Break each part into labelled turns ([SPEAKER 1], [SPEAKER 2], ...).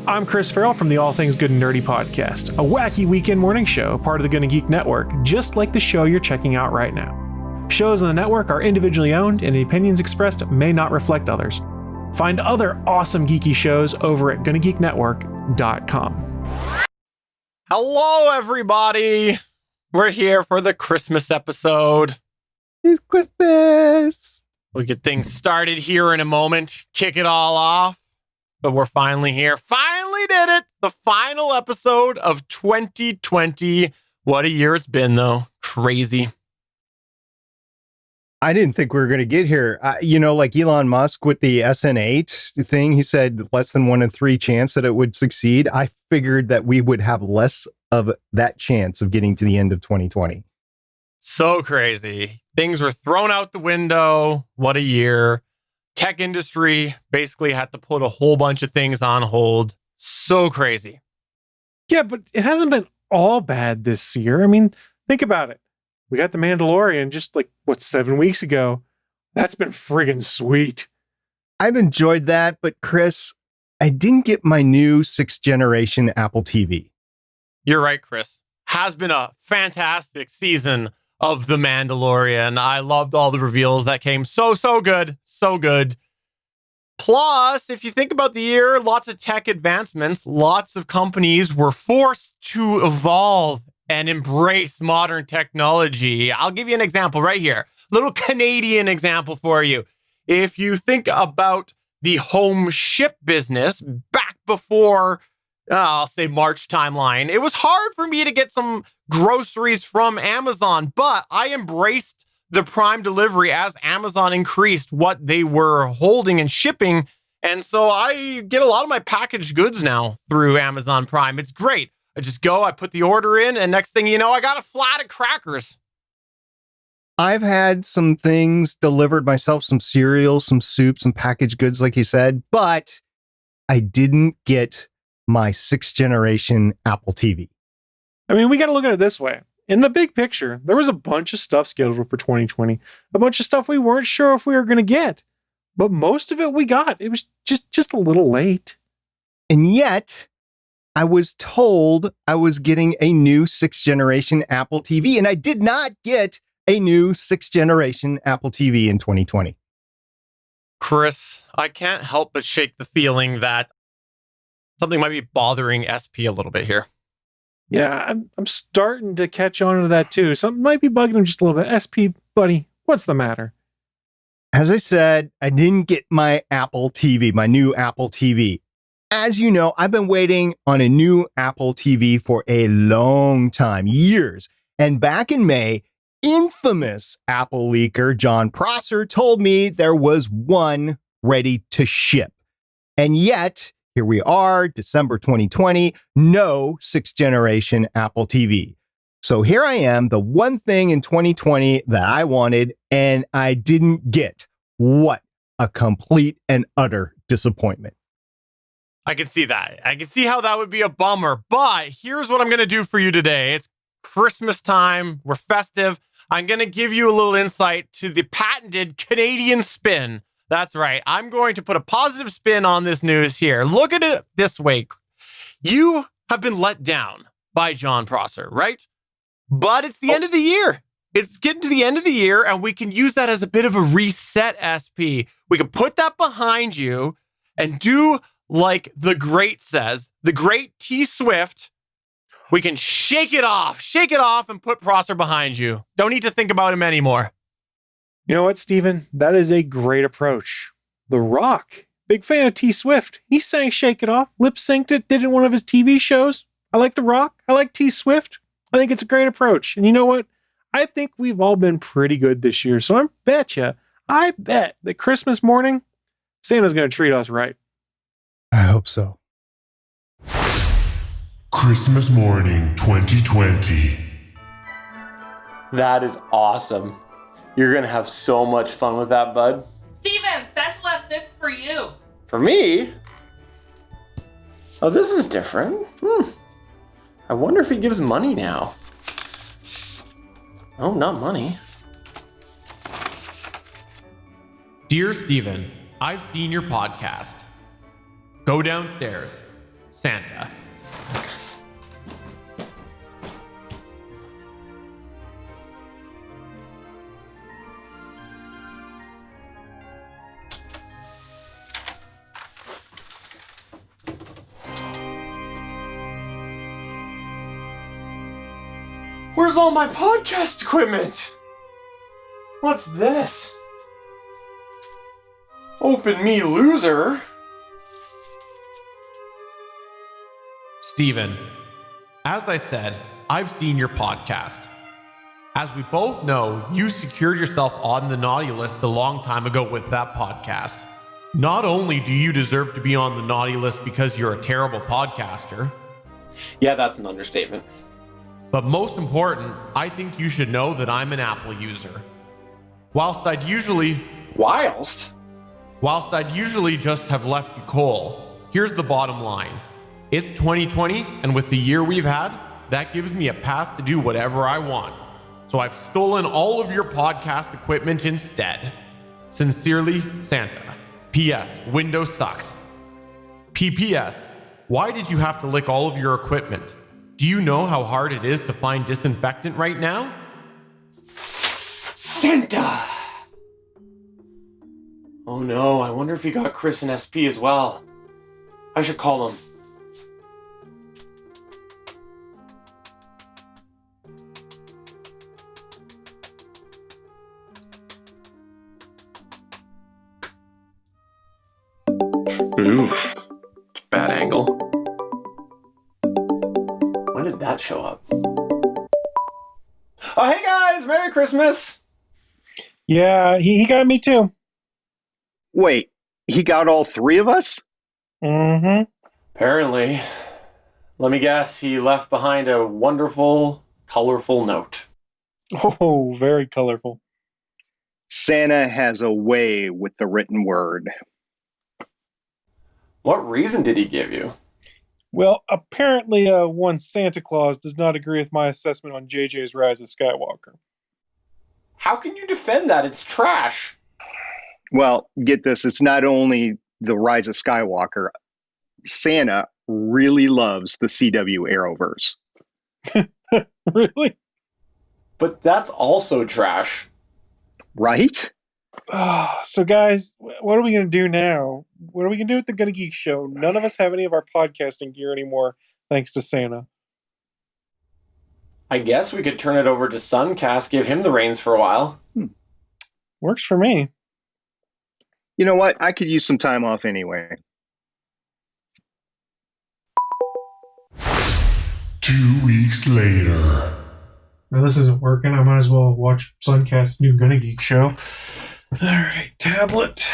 [SPEAKER 1] I'm Chris Farrell from the All Things Good and Nerdy podcast, a wacky weekend morning show, part of the Gonna Geek Network, just like the show you're checking out right now. Shows on the network are individually owned, and the opinions expressed may not reflect others. Find other awesome geeky shows over at GonnaGeekNetwork.com.
[SPEAKER 2] Hello, everybody. We're here for the Christmas episode.
[SPEAKER 3] It's Christmas.
[SPEAKER 2] We'll get things started here in a moment, kick it all off. But we're finally here. Finally did it. The final episode of 2020. What a year it's been, though. Crazy.
[SPEAKER 3] I didn't think we were going to get here. Like Elon Musk with the SN8 thing, he said less than 1 in 3 chance that it would succeed. I figured that we would have less of that chance of getting to the end of 2020.
[SPEAKER 2] So crazy. Things were thrown out the window. What a year. Tech industry basically had to put a whole bunch of things on hold. So crazy.
[SPEAKER 1] Yeah, but it hasn't been all bad this year. I mean, think about it. We got The Mandalorian just 7 weeks ago. That's been friggin' sweet.
[SPEAKER 3] I've enjoyed that, but Chris, I didn't get my new 6th generation Apple TV.
[SPEAKER 2] You're right, Chris. Has been a fantastic season of The Mandalorian. I loved all the reveals that came. So good. So good. Plus, if you think about the year, lots of tech advancements, lots of companies were forced to evolve and embrace modern technology. I'll give you an example right here. Little Canadian example for you. If you think about the home ship business back before, I'll say March timeline, it was hard for me to get some groceries from Amazon, but I embraced the Prime delivery as Amazon increased what they were holding and shipping. And so I get a lot of my packaged goods now through Amazon Prime. It's great. I just go, I put the order in, and next thing you know, I got a flat of crackers.
[SPEAKER 3] I've had some things delivered myself, some cereal, some soup, some packaged goods, like you said, but I didn't get my 6th generation Apple TV.
[SPEAKER 1] I mean, we got to look at it this way. In the big picture, there was a bunch of stuff scheduled for 2020, a bunch of stuff we weren't sure if we were going to get, but most of it we got. It was just a little late.
[SPEAKER 3] And yet, I was told I was getting a new 6th generation Apple TV, and I did not get a new 6th generation Apple TV in 2020.
[SPEAKER 2] Chris, I can't help but shake the feeling that something might be bothering SP a little bit here.
[SPEAKER 1] Yeah, I'm starting to catch on to that too. Something might be bugging him just a little bit. SP, buddy, what's the matter?
[SPEAKER 3] As I said, I didn't get my Apple TV, my new Apple TV. As you know, I've been waiting on a new Apple TV for a long time, years. And back in May, infamous Apple leaker John Prosser told me there was one ready to ship. And yet, here we are, December 2020, no 6th generation Apple TV. So here I am, the one thing in 2020 that I wanted and I didn't get. What a complete and utter disappointment.
[SPEAKER 2] I can see that. I can see how that would be a bummer. But here's what I'm going to do for you today. It's Christmas time. We're festive. I'm going to give you a little insight to the patented Canadian spin. That's right. I'm going to put a positive spin on this news here. Look at it this way. You have been let down by John Prosser, right? But it's the end of the year. It's getting to the end of the year, and we can use that as a bit of a reset, SP. We can put that behind you and do like the great says, the great T Swift. We can shake it off and put Prosser behind you. Don't need to think about him anymore.
[SPEAKER 1] You know what, Steven? That is a great approach. The Rock, big fan of T Swift. He sang Shake It Off, lip synced it, did it in one of his TV shows. I like The Rock. I like T Swift. I think it's a great approach. And you know what? I think we've all been pretty good this year. So I bet that Christmas morning, Santa's going to treat us right.
[SPEAKER 3] I hope so.
[SPEAKER 4] Christmas morning 2020.
[SPEAKER 2] That is awesome. You're going to have so much fun with that, bud.
[SPEAKER 5] Steven, Santa left this for you.
[SPEAKER 2] For me? Oh, this is different. I wonder if he gives money now. Oh, not money. Dear Steven, I've seen your podcast. Go downstairs. Santa. Where's all my podcast equipment? What's this? Open me, loser. Steven, as I said, I've seen your podcast. As we both know, you secured yourself on the naughty list a long time ago with that podcast. Not only do you deserve to be on the naughty list because you're a terrible podcaster.
[SPEAKER 6] Yeah, that's an understatement.
[SPEAKER 2] But most important, I think you should know that I'm an Apple user. Whilst I'd usually just have left you cold, here's the bottom line. It's 2020, and with the year we've had, that gives me a pass to do whatever I want. So I've stolen all of your podcast equipment instead. Sincerely, Santa. P.S. Windows sucks. P.P.S. Why did you have to lick all of your equipment? Do you know how hard it is to find disinfectant right now?
[SPEAKER 6] Santa! Oh no, I wonder if he got Chris and SP as well. I should call him.
[SPEAKER 7] Ooh, bad angle.
[SPEAKER 6] When did that show up? Oh, hey guys! Merry Christmas!
[SPEAKER 1] Yeah, he got me too.
[SPEAKER 7] Wait, he got all three of us?
[SPEAKER 1] Mm-hmm.
[SPEAKER 6] Apparently. Let me guess, he left behind a wonderful, colorful note.
[SPEAKER 1] Oh, very colorful.
[SPEAKER 7] Santa has a way with the written word.
[SPEAKER 6] What reason did he give you?
[SPEAKER 1] Well, apparently one Santa Claus does not agree with my assessment on JJ's Rise of Skywalker.
[SPEAKER 6] How can you defend that? It's trash.
[SPEAKER 7] Well, get this, it's not only the Rise of Skywalker. Santa really loves the CW Arrowverse.
[SPEAKER 1] Really?
[SPEAKER 6] But that's also trash.
[SPEAKER 7] Right?
[SPEAKER 1] So guys, what are we going to do now? What are we going to do with the Gonna Geek Show? None of us have any of our podcasting gear anymore, thanks to Santa.
[SPEAKER 6] I guess we could turn it over to Suncast, give him the reins for a while.
[SPEAKER 1] Works for me.
[SPEAKER 7] You know what? I could use some time off anyway.
[SPEAKER 4] 2 weeks later.
[SPEAKER 1] Now this isn't working. I might as well watch Suncast's new Gonna Geek Show. All right, tablet.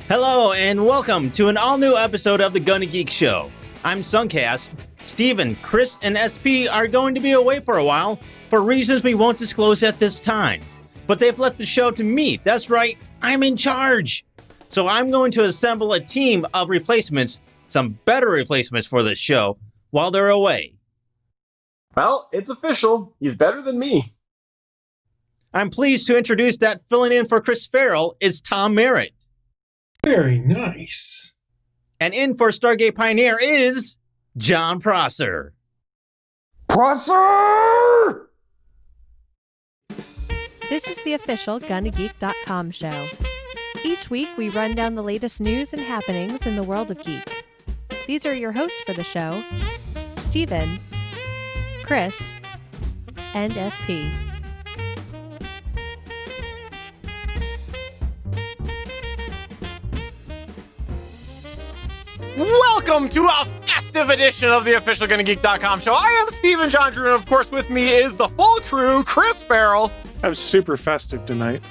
[SPEAKER 8] Hello and welcome to an all-new episode of the Gonna Geek Show. I'm Suncast. Steven, Chris, and SP are going to be away for a while for reasons we won't disclose at this time. But they've left the show to me. That's right, I'm in charge. So I'm going to assemble a team of replacements, some better replacements for this show, while they're away.
[SPEAKER 6] Well, it's official. He's better than me.
[SPEAKER 8] I'm pleased to introduce that filling in for Chris Farrell is Tom Merritt.
[SPEAKER 1] Very nice.
[SPEAKER 8] And in for Stargate Pioneer is John Prosser.
[SPEAKER 3] Prosser!
[SPEAKER 9] This is the official GonnaGeek.com show. Each week, we run down the latest news and happenings in the world of geek. These are your hosts for the show, Steven, Chris, and SP.
[SPEAKER 2] Welcome to a festive edition of the official GonnaGeek.com show. I am Steven John Drew, and of course with me is the full crew, Chris Farrell.
[SPEAKER 1] I'm super festive tonight.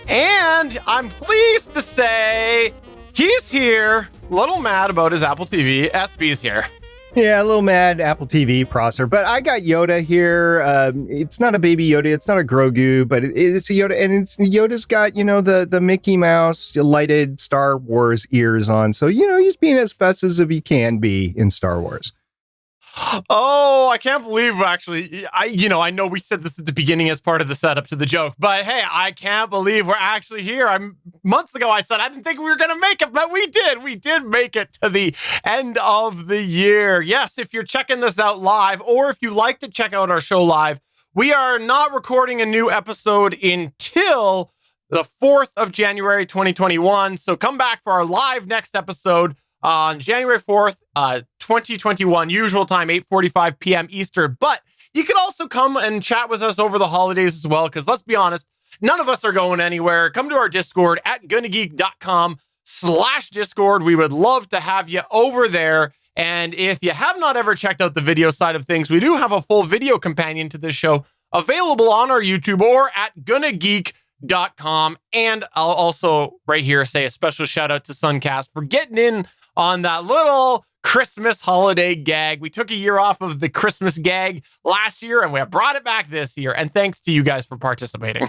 [SPEAKER 2] And I'm pleased to say he's here. A little mad about his Apple TV. SB's here.
[SPEAKER 3] Yeah, a little mad, Apple TV, Prosser. But I got Yoda here. It's not a baby Yoda. It's not a Grogu, but it's a Yoda. And Yoda's got, the Mickey Mouse lighted Star Wars ears on. So, he's being as festive as he can be in Star Wars.
[SPEAKER 2] Oh, I can't believe I know we said this at the beginning as part of the setup to the joke, but hey, I can't believe we're actually here. Months ago I said I didn't think we were going to make it, but we did. We did make it to the end of the year. Yes, if you're checking this out live, or if you like to check out our show live, we are not recording a new episode until the 4th of January, 2021. So come back for our live next episode on January 4th, 2021, usual time, 8:45 p.m. Eastern. But you could also come and chat with us over the holidays as well, because let's be honest, none of us are going anywhere. Come to our Discord at gonnageek.com/Discord. We would love to have you over there. And if you have not ever checked out the video side of things, we do have a full video companion to this show available on our YouTube or at gonnageek.com. And I'll also right here say a special shout out to Suncast for getting in on that little Christmas holiday gag. We took a year off of the Christmas gag last year and we brought it back this year. And thanks to you guys for participating.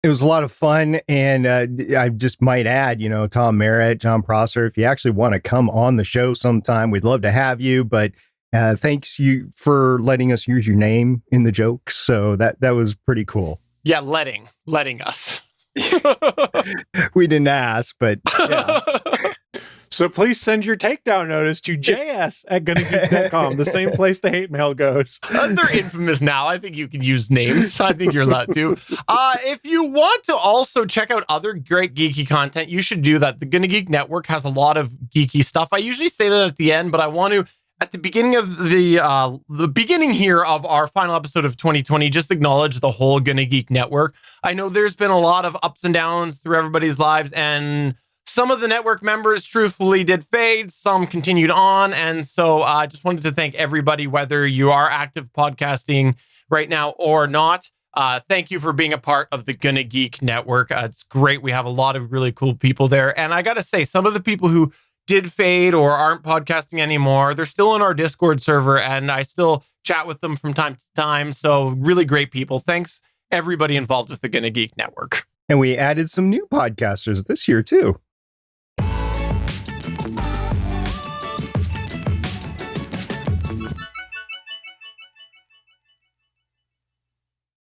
[SPEAKER 3] It was a lot of fun. And I just might add, Tom Merritt, John Prosser, if you actually want to come on the show sometime, we'd love to have you. But thanks you for letting us use your name in the jokes. So that was pretty cool.
[SPEAKER 2] Yeah, letting us.
[SPEAKER 3] We didn't ask, but yeah.
[SPEAKER 1] So please send your takedown notice to js@gonnageek.com, the same place the hate mail goes.
[SPEAKER 2] They're infamous now. I think you can use names. I think you're allowed to. If you want to also check out other great geeky content, you should do that. The Gonna Geek Network has a lot of geeky stuff. I usually say that at the end, but I want to, at the beginning of the beginning here of our final episode of 2020, just acknowledge the whole Gonna Geek Network. I know there's been a lot of ups and downs through everybody's lives, and some of the network members truthfully did fade, some continued on. And so I just wanted to thank everybody, whether you are active podcasting right now or not. Thank you for being a part of the Gonna Geek Network. It's great. We have a lot of really cool people there. And I got to say, some of the people who did fade or aren't podcasting anymore, they're still in our Discord server and I still chat with them from time to time. So really great people. Thanks everybody involved with the Gonna Geek Network.
[SPEAKER 3] And we added some new podcasters this year too.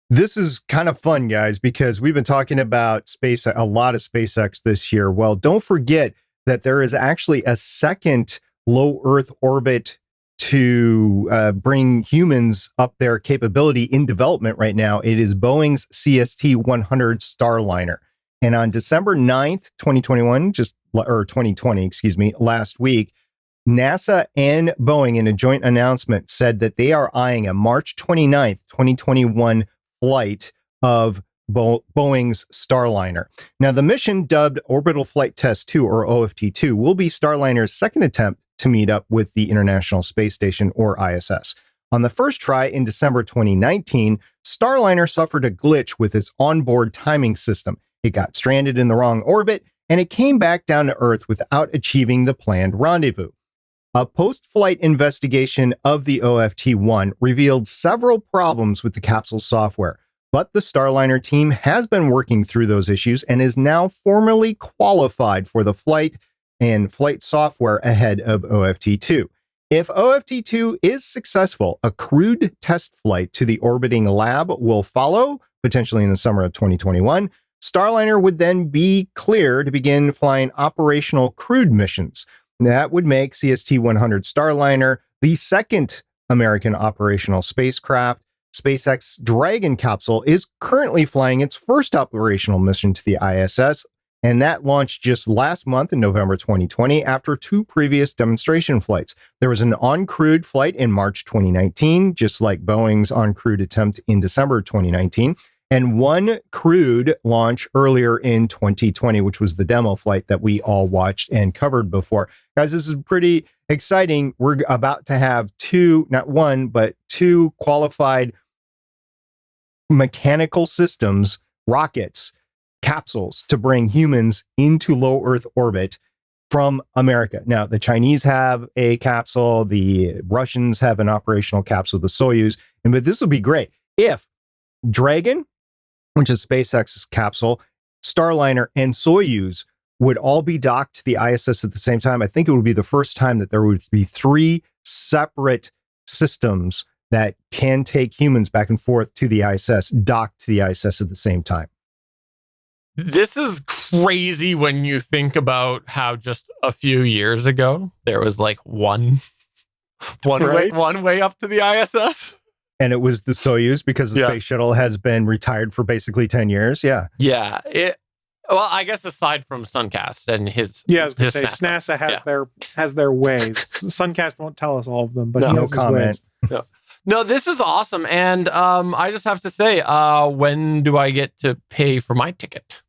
[SPEAKER 3] This is kind of fun, guys, because we've been talking about a lot of SpaceX this year. Well, don't forget that there is actually a second low Earth orbit to bring humans up their capability in development right now. It is Boeing's CST-100 Starliner. And on December 9th, 2020, last week, NASA and Boeing in a joint announcement said that they are eyeing a March 29th, 2021 flight of Boeing's Starliner. Now, the mission, dubbed Orbital Flight Test 2 or OFT-2, will be Starliner's second attempt to meet up with the International Space Station or ISS. On the first try in December 2019, Starliner suffered a glitch with its onboard timing system. It got stranded in the wrong orbit, and it came back down to Earth without achieving the planned rendezvous. A post-flight investigation of the OFT-1 revealed several problems with the capsule software, but the Starliner team has been working through those issues and is now formally qualified for the flight and flight software ahead of OFT-2. If OFT-2 is successful, a crewed test flight to the orbiting lab will follow, potentially in the summer of 2021. Starliner would then be clear to begin flying operational crewed missions. That would make CST-100 Starliner the second American operational spacecraft. SpaceX Dragon capsule is currently flying its first operational mission to the ISS, and that launched just last month in November 2020 after two previous demonstration flights. There was an uncrewed flight in March 2019, just like Boeing's uncrewed attempt in December 2019. And one crewed launch earlier in 2020, which was the demo flight that we all watched and covered before. Guys, this is pretty exciting. We're about to have not one, but two qualified mechanical systems, rockets, capsules to bring humans into low Earth orbit from America. Now, the Chinese have a capsule, the Russians have an operational capsule, the Soyuz, but this will be great if Dragon, which is SpaceX's capsule, Starliner, and Soyuz would all be docked to the ISS at the same time. I think it would be the first time that there would be three separate systems that can take humans back and forth to the ISS, dock to the ISS at the same time.
[SPEAKER 2] This is crazy when you think about how just a few years ago there was like one way up to the ISS.
[SPEAKER 3] And it was the Soyuz because the
[SPEAKER 2] Yeah.
[SPEAKER 3] space shuttle has been retired for basically 10 years. Yeah.
[SPEAKER 2] Yeah. Well, I guess aside from Suncast and his
[SPEAKER 1] Yeah, I was going to
[SPEAKER 2] his
[SPEAKER 1] say NASA has their ways. Suncast won't tell us all of them, but
[SPEAKER 2] No.
[SPEAKER 1] he
[SPEAKER 3] No
[SPEAKER 1] has his
[SPEAKER 3] comment.
[SPEAKER 1] ways.
[SPEAKER 2] No, this is awesome. And I just have to say, when do I get to pay for my ticket?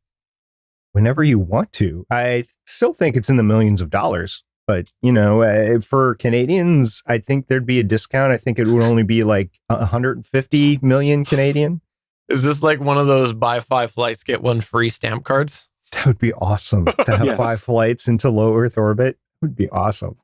[SPEAKER 3] Whenever you want to. I still think it's in the millions of dollars. But, for Canadians, I think there'd be a discount. I think it would only be like 150 million Canadian.
[SPEAKER 2] Is this like one of those buy 5 flights, get 1 free stamp cards?
[SPEAKER 3] That would be awesome to have
[SPEAKER 1] Yes.
[SPEAKER 3] 5 flights into low Earth orbit. It would be awesome.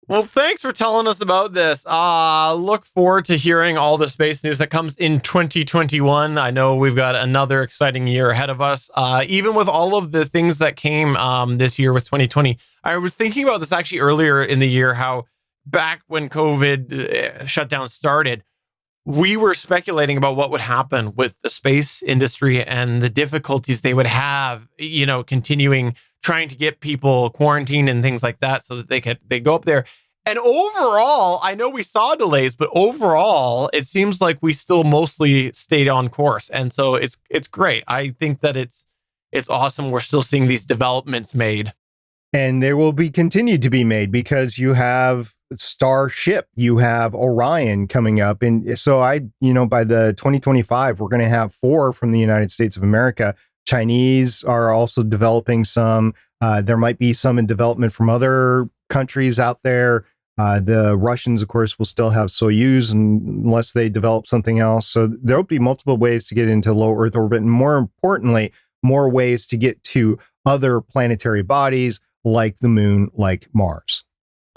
[SPEAKER 2] Well, thanks for telling us about this. Look forward to hearing all the space news that comes in 2021. I know we've got another exciting year ahead of us. Even with all of the things that came this year with 2020, I was thinking about this actually earlier in the year, how back when COVID shutdown started, we were speculating about what would happen with the space industry and the difficulties they would have, continuing trying to get people quarantined and things like that so that they go up there. And overall, I know we saw delays, but overall, it seems like we still mostly stayed on course. And so it's great. I think that it's awesome. We're still seeing these developments made.
[SPEAKER 3] And they will be continued to be made because you have Starship, you have Orion coming up. And so by the 2025, we're going to have 4 from the United States of America. Chinese are also developing some. There might be some in development from other countries out there. The Russians, of course, will still have Soyuz unless they develop something else. So there'll be multiple ways to get into low Earth orbit. And more importantly, more ways to get to other planetary bodies like the moon, like Mars.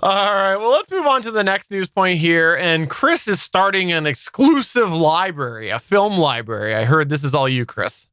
[SPEAKER 2] All right, well, let's move on to the next news point here. And Chris is starting an exclusive library, a film library. I heard this is all you, Chris.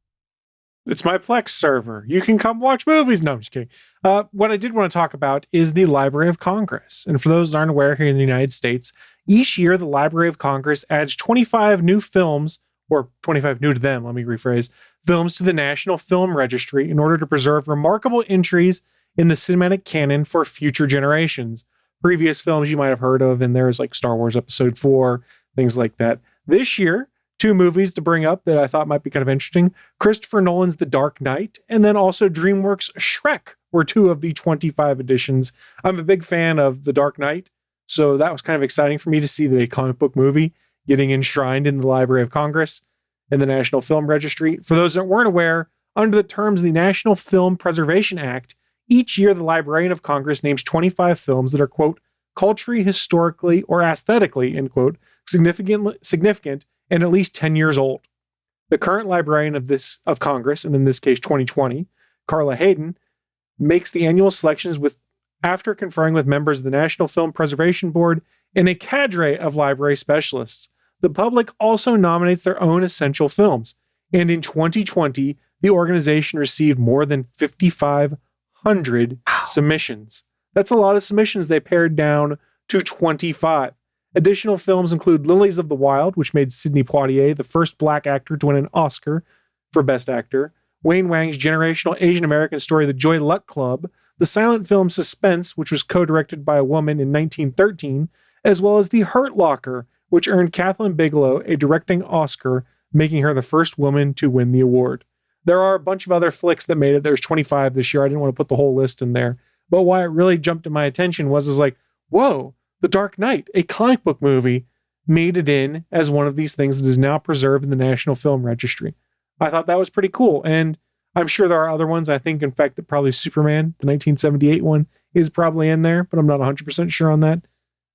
[SPEAKER 1] It's my Plex server. You can come watch movies. No, I'm just kidding. What I did want to talk about is the Library of Congress. And for those that aren't aware, here in the United States, each year the Library of Congress adds 25 new films, or 25 new to them, let me rephrase, films to the National Film Registry in order to preserve remarkable entries in the cinematic canon for future generations. Previous films you might have heard of in there is like Star Wars Episode 4, things like that. This year, 2 movies to bring up that I thought might be kind of interesting. Christopher Nolan's The Dark Knight, and then also DreamWorks' Shrek were 2 of the 25 editions. I'm a big fan of The Dark Knight, so that was kind of exciting for me to see that a comic book movie getting enshrined in the Library of Congress and the National Film Registry. For those that weren't aware, under the terms of the National Film Preservation Act, each year the Librarian of Congress names 25 films that are, quote, culturally, historically, or aesthetically, end quote, significant and at least 10 years old. The current librarian of Congress, and in this case 2020, Carla Hayden, makes the annual selections after conferring with members of the National Film Preservation Board and a cadre of library specialists. The public also nominates their own essential films, and in 2020, the organization received more than 5,500 submissions. That's a lot of submissions. They pared down to 25. Additional films include Lilies of the Wild, which made Sidney Poitier the first Black actor to win an Oscar for Best Actor, Wayne Wang's generational Asian American story, The Joy Luck Club, the silent film Suspense, which was co-directed by a woman in 1913, as well as The Hurt Locker, which earned Kathleen Bigelow a directing Oscar, making her the first woman to win the award. There are a bunch of other flicks that made it. There's 25 this year. I didn't want to put the whole list in there. But why it really jumped to my attention was like, whoa, The Dark Knight, a comic book movie, made it in as one of these things that is now preserved in the National Film Registry. I thought that was pretty cool. And I'm sure there are other ones. I think, in fact, that probably Superman, the 1978 one, is probably in there, but I'm not 100% sure on that.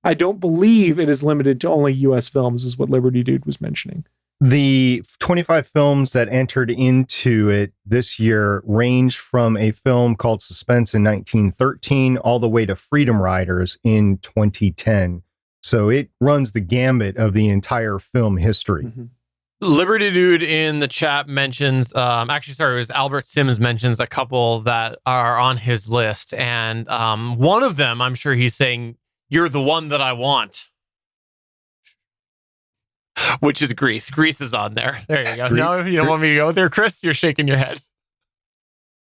[SPEAKER 1] I don't believe it is limited to only U.S. films, is what Liberty Dude was mentioning.
[SPEAKER 3] The 25 films that entered into it this year range from a film called Suspense in 1913 all the way to Freedom Riders in 2010. So it runs the gambit of the entire film history.
[SPEAKER 1] Mm-hmm.
[SPEAKER 2] Liberty Dude in the chat mentions, it was Albert Sims mentions a couple that are on his list. And one of them, I'm sure he's saying, You're the one that I want. Which is Grease. Grease is on there. There you go. No, you don't want me to go there, Chris? You're shaking your head.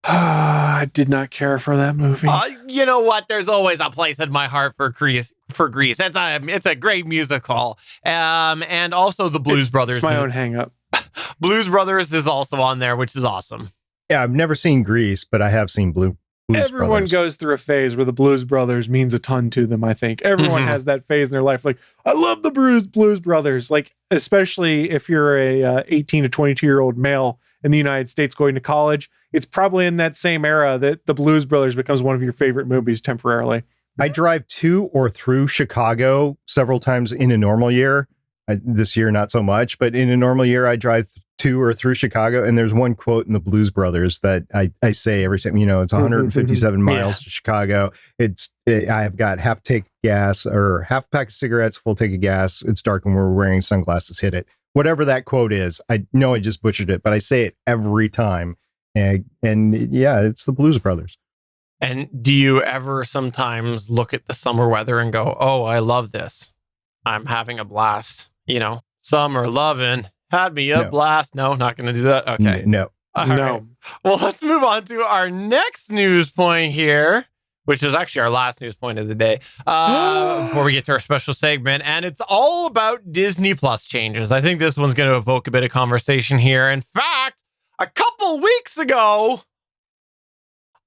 [SPEAKER 1] I did not care for that movie.
[SPEAKER 2] You know what? There's always a place in my heart for Grease. It's a great musical. And also the Blues Brothers.
[SPEAKER 1] It's my own hang up.
[SPEAKER 2] Blues Brothers is also on there, which is awesome.
[SPEAKER 3] Yeah, I've never seen Grease, but I have seen Blues
[SPEAKER 1] Everyone
[SPEAKER 3] Brothers.
[SPEAKER 1] goes through a phase where the Blues Brothers means a ton to them, I think. Everyone has that phase in their life. Like, I love the Blues Brothers. Like, especially if you're a 18 to 22-year-old male in the United States going to college, it's probably in that same era that the Blues Brothers becomes one of your favorite movies temporarily.
[SPEAKER 3] I drive to or through Chicago several times in a normal year. This year, not so much, but in a normal year, I drive to or through Chicago. And there's one quote in the Blues Brothers that I say every time, it's 157 miles to Chicago. I've got half tank of gas or half pack of cigarettes, full tank of gas. It's dark and we're wearing sunglasses. Hit it. Whatever that quote is. I know I just butchered it, but I say it every time. And yeah, it's the Blues Brothers.
[SPEAKER 2] And do you ever sometimes look at the summer weather and go, oh, I love this. I'm having a blast. Summer loving had me a blast. No, not going to do that. Okay.
[SPEAKER 3] No.
[SPEAKER 2] All right. Well, let's move on to our next news point here, which is actually our last news point of the day before we get to our special segment. And it's all about Disney Plus changes. I think this one's going to evoke a bit of conversation here. In fact, a couple weeks ago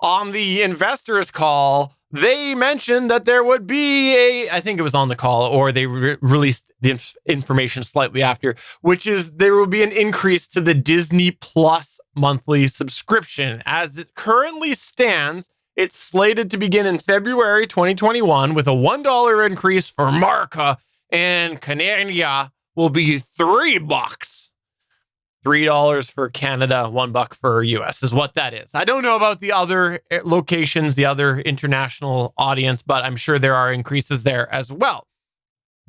[SPEAKER 2] on the investors call, they mentioned that there would be I think it was on the call, or they released the information slightly after, which is there will be an increase to the Disney Plus monthly subscription. As it currently stands, it's slated to begin in February 2021 with a $1 increase for America, and Canada will be $3. $3 for Canada, $1 for US is what that is. I don't know about the other locations, the other international audience, but I'm sure there are increases there as well.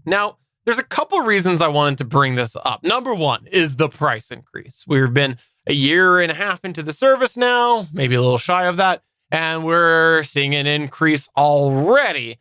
[SPEAKER 2] Now, there's a couple reasons I wanted to bring this up. Number one is the price increase. We've been a year and a half into the service now, maybe a little shy of that, and we're seeing an increase already.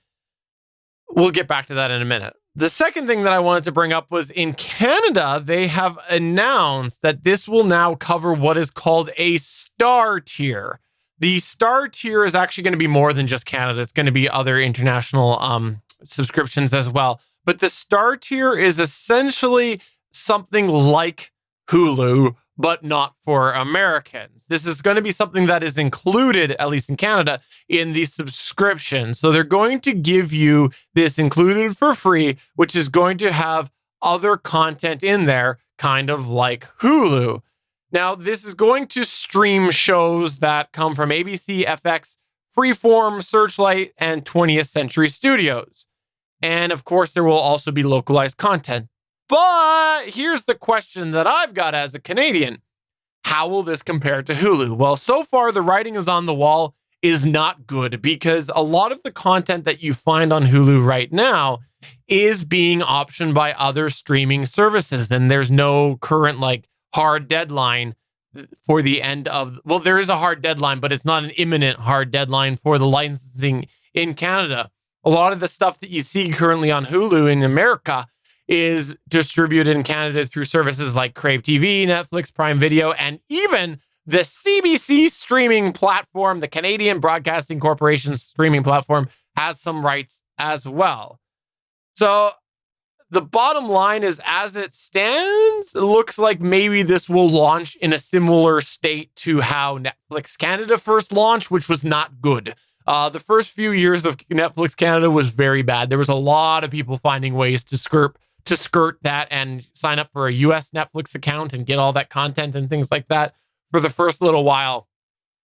[SPEAKER 2] We'll get back to that in a minute. The second thing that I wanted to bring up was in Canada, they have announced that this will now cover what is called a star tier. The star tier is actually going to be more than just Canada. It's going to be other international subscriptions as well. But the star tier is essentially something like Hulu, but not for Americans. This is going to be something that is included, at least in Canada, in the subscription. So they're going to give you this included for free, which is going to have other content in there, kind of like Hulu. Now, this is going to stream shows that come from ABC, FX, Freeform, Searchlight, and 20th Century Studios. And of course, there will also be localized content. But here's the question that I've got as a Canadian. How will this compare to Hulu? Well, so far, the writing is on the wall is not good because a lot of the content that you find on Hulu right now is being optioned by other streaming services. And there's no current hard deadline for the end of, well, there is a hard deadline, but it's not an imminent hard deadline for the licensing in Canada. A lot of the stuff that you see currently on Hulu in America is distributed in Canada through services like Crave TV, Netflix, Prime Video, and even the CBC streaming platform, the Canadian Broadcasting Corporation's streaming platform, has some rights as well. So the bottom line is, as it stands, it looks like maybe this will launch in a similar state to how Netflix Canada first launched, which was not good. The first few years of Netflix Canada was very bad. There was a lot of people finding ways to skirt that and sign up for a US Netflix account and get all that content and things like that for the first little while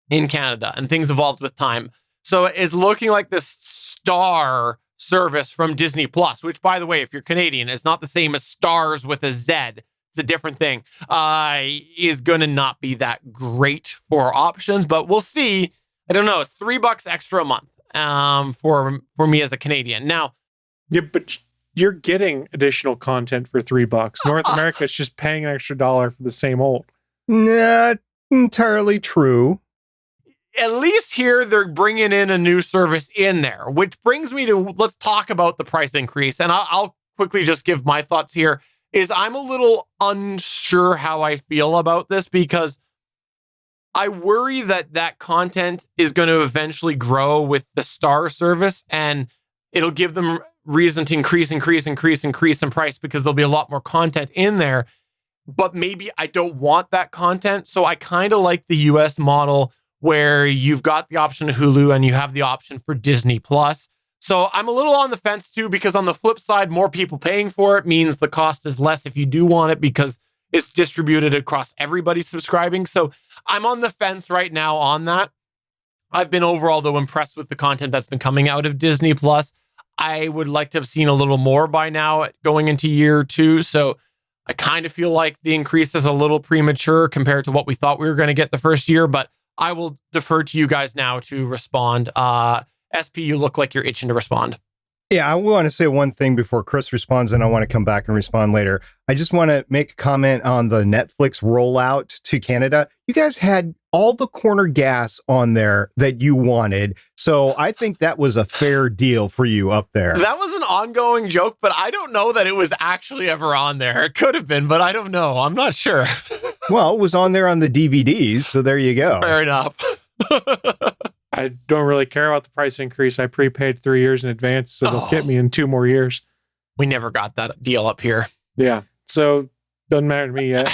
[SPEAKER 2] in Canada, and things evolved with time. So it's looking like this star service from Disney Plus, which, by the way, if you're Canadian, is not the same as stars with a Z. It's a different thing, is going to not be that great for options, but we'll see. I don't know. It's $3 extra a month for me as a Canadian. Now,
[SPEAKER 1] yeah, but you're getting additional content for $3. North America is just paying an extra $1 for the same old.
[SPEAKER 3] Not entirely true.
[SPEAKER 2] at least here they're bringing in a new service in there, which brings me to let's talk about the price increase. And I'll quickly just give my thoughts here. Is I'm a little unsure how I feel about this because I worry that content is going to eventually grow with the Star service and it'll give them reason to increase in price because there'll be a lot more content in there. But maybe I don't want that content. So I kind of like the US model where you've got the option of Hulu and you have the option for Disney Plus. So I'm a little on the fence too, because on the flip side, more people paying for it means the cost is less if you do want it because it's distributed across everybody subscribing. So I'm on the fence right now on that. I've been overall, though, impressed with the content that's been coming out of Disney Plus. I would like to have seen a little more by now going into year 2. So I kind of feel like the increase is a little premature compared to what we thought we were going to get the first year, but I will defer to you guys now to respond. SP, you look like you're itching to respond.
[SPEAKER 3] Yeah, I want to say one thing before Chris responds, and I want to come back and respond later. I just want to make a comment on the Netflix rollout to Canada. You guys had all the corner gas on there that you wanted. So I think that was a fair deal for you up there.
[SPEAKER 2] That was an ongoing joke, but I don't know that it was actually ever on there. It could have been, but I don't know. I'm not sure.
[SPEAKER 3] Well, it was on there on the DVDs, so there you go.
[SPEAKER 2] Fair enough.
[SPEAKER 1] I don't really care about the price increase. I prepaid 3 years in advance, so they'll get me in 2 more years.
[SPEAKER 2] We never got that deal up here.
[SPEAKER 1] Yeah. So doesn't matter to me yet.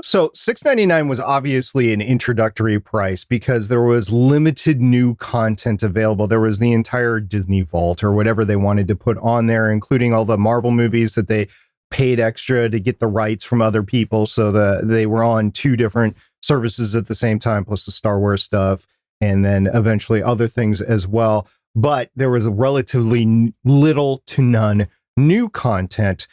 [SPEAKER 3] So $6.99 was obviously an introductory price because there was limited new content available. There was the entire Disney Vault or whatever they wanted to put on there, including all the Marvel movies that they paid extra to get the rights from other people. So they were on 2 different services at the same time, plus the Star Wars stuff, and then eventually other things as well. But there was a relatively little to none new content.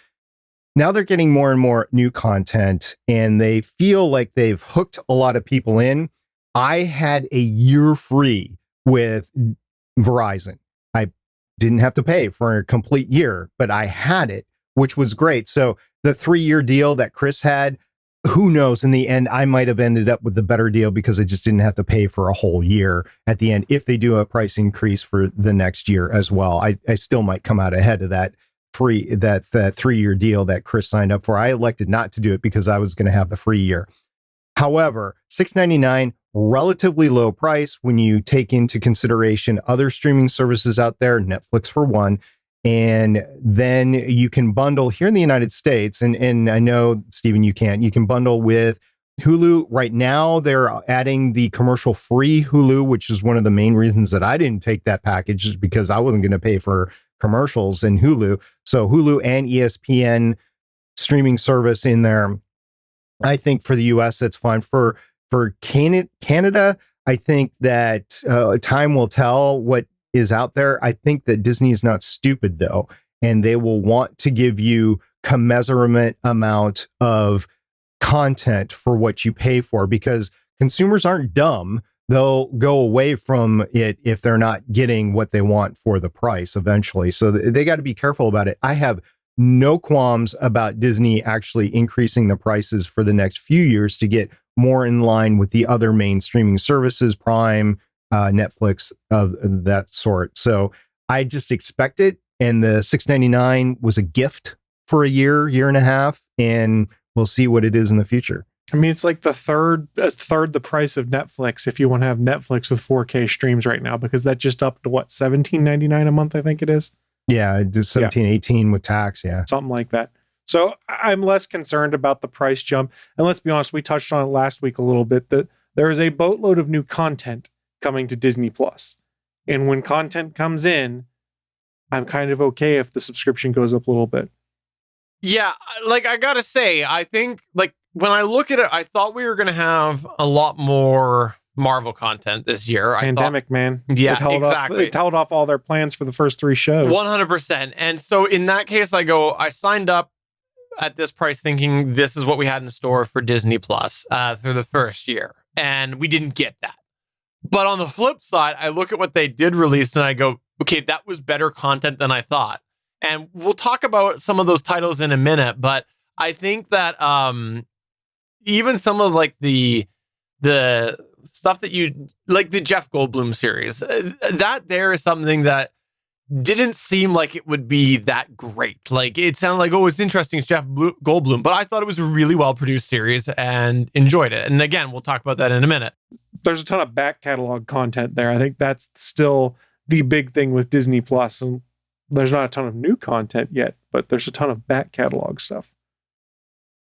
[SPEAKER 3] Now they're getting more and more new content, and they feel like they've hooked a lot of people in. I had a year free with Verizon. I didn't have to pay for a complete year, but I had it, which was great. So the 3-year deal that Chris had, who knows, in the end, I might have ended up with the better deal because I just didn't have to pay for a whole year at the end. If they do a price increase for the next year as well, I still might come out ahead of that 3-year deal that Chris signed up for. I elected not to do it because I was going to have the free year. However, $6.99, relatively low price when you take into consideration other streaming services out there, Netflix for one. And then you can bundle here in the United States. And I know, Stephen, you can bundle with Hulu. Right now, they're adding the commercial free Hulu, which is one of the main reasons that I didn't take that package, is because I wasn't going to pay for commercials in Hulu. So Hulu and ESPN streaming service in there. I think for the US, that's fine. For Canada, I think that time will tell what is out there. I think that Disney is not stupid, though, and they will want to give you commensurate amount of content for what you pay for, because consumers aren't dumb. They'll go away from it if they're not getting what they want for the price eventually. So they got to be careful about it. I have no qualms about Disney actually increasing the prices for the next few years to get more in line with the other main streaming services, Prime, Netflix, of that sort. So I just expect it. And the $6.99 was a gift for a year and a half, and we'll see what it is in the future.
[SPEAKER 1] I mean, it's like the third the price of Netflix if you want to have Netflix with 4K streams right now, because that just up to what, $17.99 a month, I think it is.
[SPEAKER 3] Yeah, just 17, 18 with tax. Yeah,
[SPEAKER 1] something like that. So I'm less concerned about the price jump. And let's be honest, we touched on it last week a little bit, that there is a boatload of new content coming to Disney Plus. And when content comes in, I'm kind of okay if the subscription goes up a little bit.
[SPEAKER 2] Yeah, like I gotta say, I think like when I look at it, I thought we were going to have a lot more Marvel content this year.
[SPEAKER 1] Pandemic, man.
[SPEAKER 2] Yeah,
[SPEAKER 1] exactly. It held off all their plans for the first 3 shows.
[SPEAKER 2] 100%. And so in that case, I signed up at this price thinking this is what we had in store for Disney Plus for the first year. And we didn't get that. But on the flip side, I look at what they did release and I go, okay, that was better content than I thought. And we'll talk about some of those titles in a minute, but I think that even some of like the stuff that you like, the Jeff Goldblum series. That there is something that didn't seem like it would be that great. Like, it sounded like, oh, it's interesting, it's Jeff Goldblum, but I thought it was a really well produced series and enjoyed it. And again, we'll talk about that in a minute.
[SPEAKER 1] There's a ton of back catalog content there. I think that's still the big thing with Disney Plus, and there's not a ton of new content yet, but there's a ton of back catalog stuff.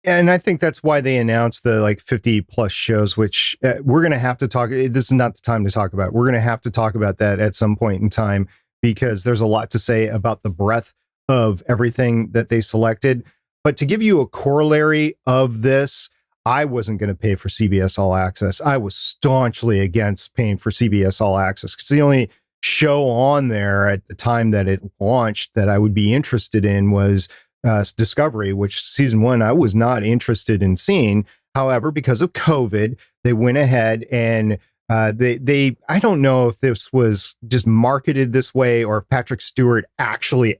[SPEAKER 3] And I think that's why they announced the like 50 plus shows, which we're going to have to talk. This is not the time to talk about. We're going to have to talk about that at some point in time, because there's a lot to say about the breadth of everything that they selected. But to give you a corollary of this, I wasn't going to pay for CBS All Access. I was staunchly against paying for CBS All Access, because the only show on there at the time that it launched that I would be interested in was Discovery, which season 1 I was not interested in seeing. However, because of COVID, they went ahead and they I don't know if this was just marketed this way or if Patrick Stewart actually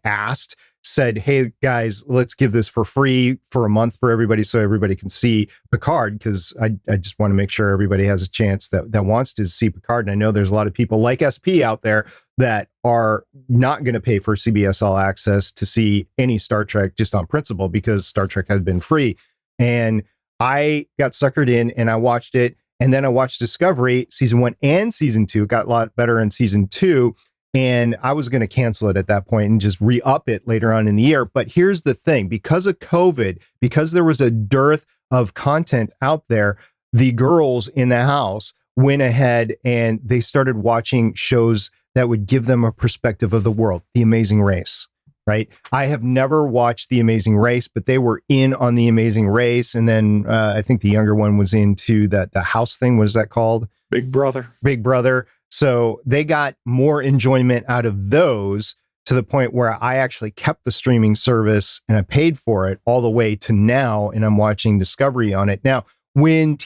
[SPEAKER 3] said, hey guys, let's give this for free for a month for everybody so everybody can see Picard, because I just want to make sure everybody has a chance that wants to see Picard. And I know there's a lot of people like SP out there that are not going to pay for CBS All Access to see any Star Trek just on principle, because Star Trek had been free. And I got suckered in and I watched it. And then I watched Discovery season 1 and season 2. It got a lot better in season 2. And I was going to cancel it at that point and just re-up it later on in the year. But here's the thing, because of COVID, because there was a dearth of content out there, the girls in the house went ahead and they started watching shows that would give them a perspective of the world. The Amazing Race, right? I have never watched The Amazing Race, but they were in on The Amazing Race. And then I think the younger one was into the house thing. What is that called?
[SPEAKER 1] Big Brother.
[SPEAKER 3] Big Brother. So they got more enjoyment out of those, to the point where I actually kept the streaming service and I paid for it all the way to now. And I'm watching Discovery on it. Now, when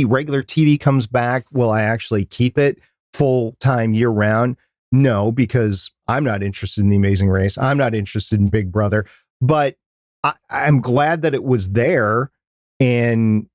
[SPEAKER 3] regular TV comes back, will I actually keep it full time year round? No, because I'm not interested in The Amazing Race. I'm not interested in Big Brother, but I'm glad that it was there. And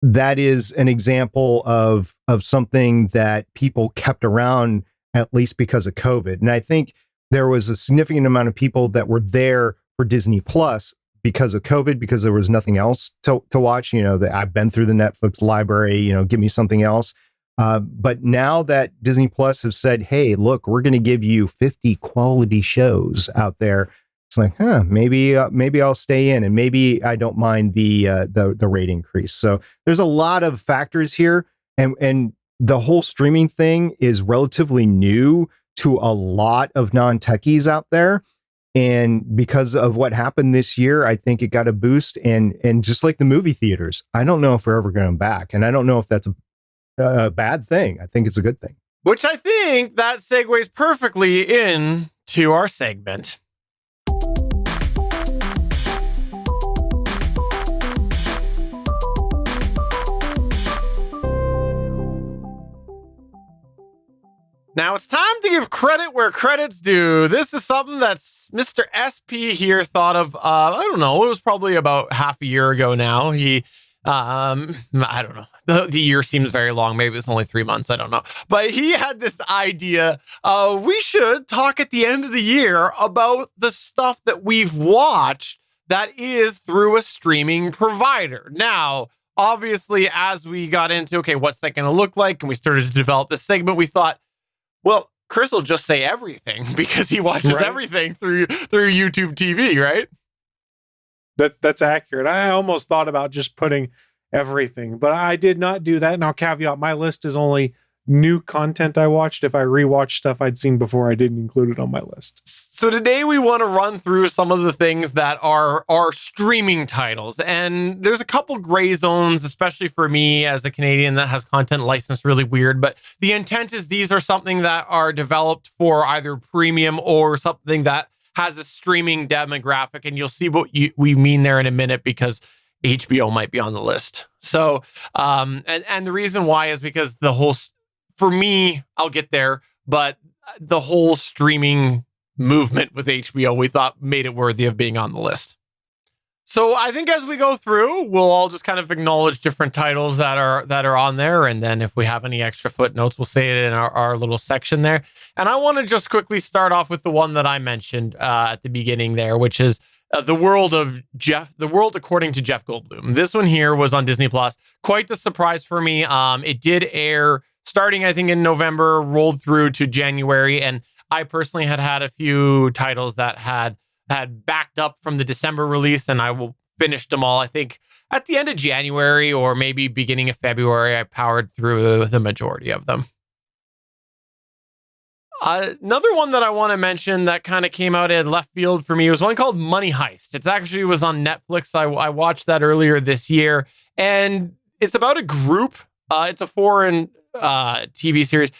[SPEAKER 3] that is an example of something that people kept around, at least because of COVID. And I think there was a significant amount of people that were there for Disney Plus because of COVID, because there was nothing else to watch. You know, I've been through the Netflix library, you know, give me something else. But now that Disney Plus have said, hey, look, we're going to give you 50 quality shows out there, it's like, maybe I'll stay in, and maybe I don't mind the rate increase. So there's a lot of factors here, and the whole streaming thing is relatively new to a lot of non-techies out there. And because of what happened this year, I think it got a boost. And just like the movie theaters, I don't know if we're ever going back, and I don't know if that's a bad thing. I think it's a good thing.
[SPEAKER 2] Which I think that segues perfectly into our segment. Now it's time to give credit where credit's due. This is something that Mr. SP here thought of, I don't know, it was probably about half a year ago now. He, I don't know. The year seems very long. Maybe it's only 3 months. I don't know. But he had this idea, we should talk at the end of the year about the stuff that we've watched that is through a streaming provider. Now, obviously, as we got into, okay, what's that going to look like? And we started to develop this segment, we thought, well, Chris will just say everything because he watches everything through YouTube TV, right?
[SPEAKER 1] That's accurate. I almost thought about just putting everything, but I did not do that. And I'll caveat, my list is only new content I watched. If I rewatched stuff I'd seen before, I didn't include it on my list.
[SPEAKER 2] So today we want to run through some of the things that are streaming titles. And there's a couple gray zones, especially for me as a Canadian that has content licensed really weird. But the intent is these are something that are developed for either premium or something that has a streaming demographic. And you'll see what we mean there in a minute, because HBO might be on the list. So, and the reason why is because the whole, for me, I'll get there, but the whole streaming movement with HBO, we thought made it worthy of being on the list. So I think as we go through, we'll all just kind of acknowledge different titles that are on there. And then if we have any extra footnotes, we'll say it in our little section there. And I want to just quickly start off with the one that I mentioned at the beginning there, which is the world according to Jeff Goldblum. This one here was on Disney Plus. Quite the surprise for me. It did air starting, I think, in November, rolled through to January. And I personally had a few titles that had backed up from the December release, and I will finish them all. I think at the end of January or maybe beginning of February, I powered through the majority of them. Another one that I want to mention that kind of came out in left field for me was one called Money Heist. It actually was on Netflix. I watched that earlier this year, and it's about a group. It's a foreign TV series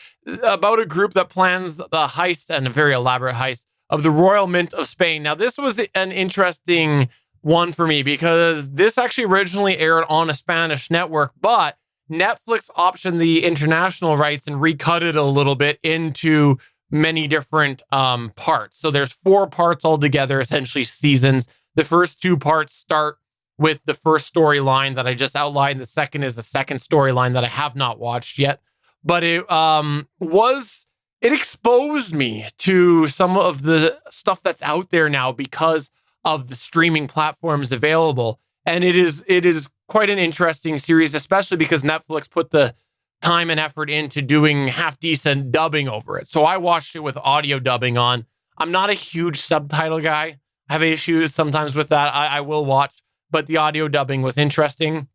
[SPEAKER 2] about a group that plans the heist, and a very elaborate heist, of the Royal Mint of Spain. Now, this was an interesting one for me because this actually originally aired on a Spanish network, but Netflix optioned the international rights and recut it a little bit into many different parts. So there's 4 parts altogether, essentially seasons. The first 2 parts start with the first storyline that I just outlined. The second is the second storyline that I have not watched yet. But it exposed me to some of the stuff that's out there now because of the streaming platforms available. And it is quite an interesting series, especially because Netflix put the time and effort into doing half decent dubbing over it. So I watched it with audio dubbing on. I'm not a huge subtitle guy. I have issues sometimes with that. I will watch, but the audio dubbing was interesting.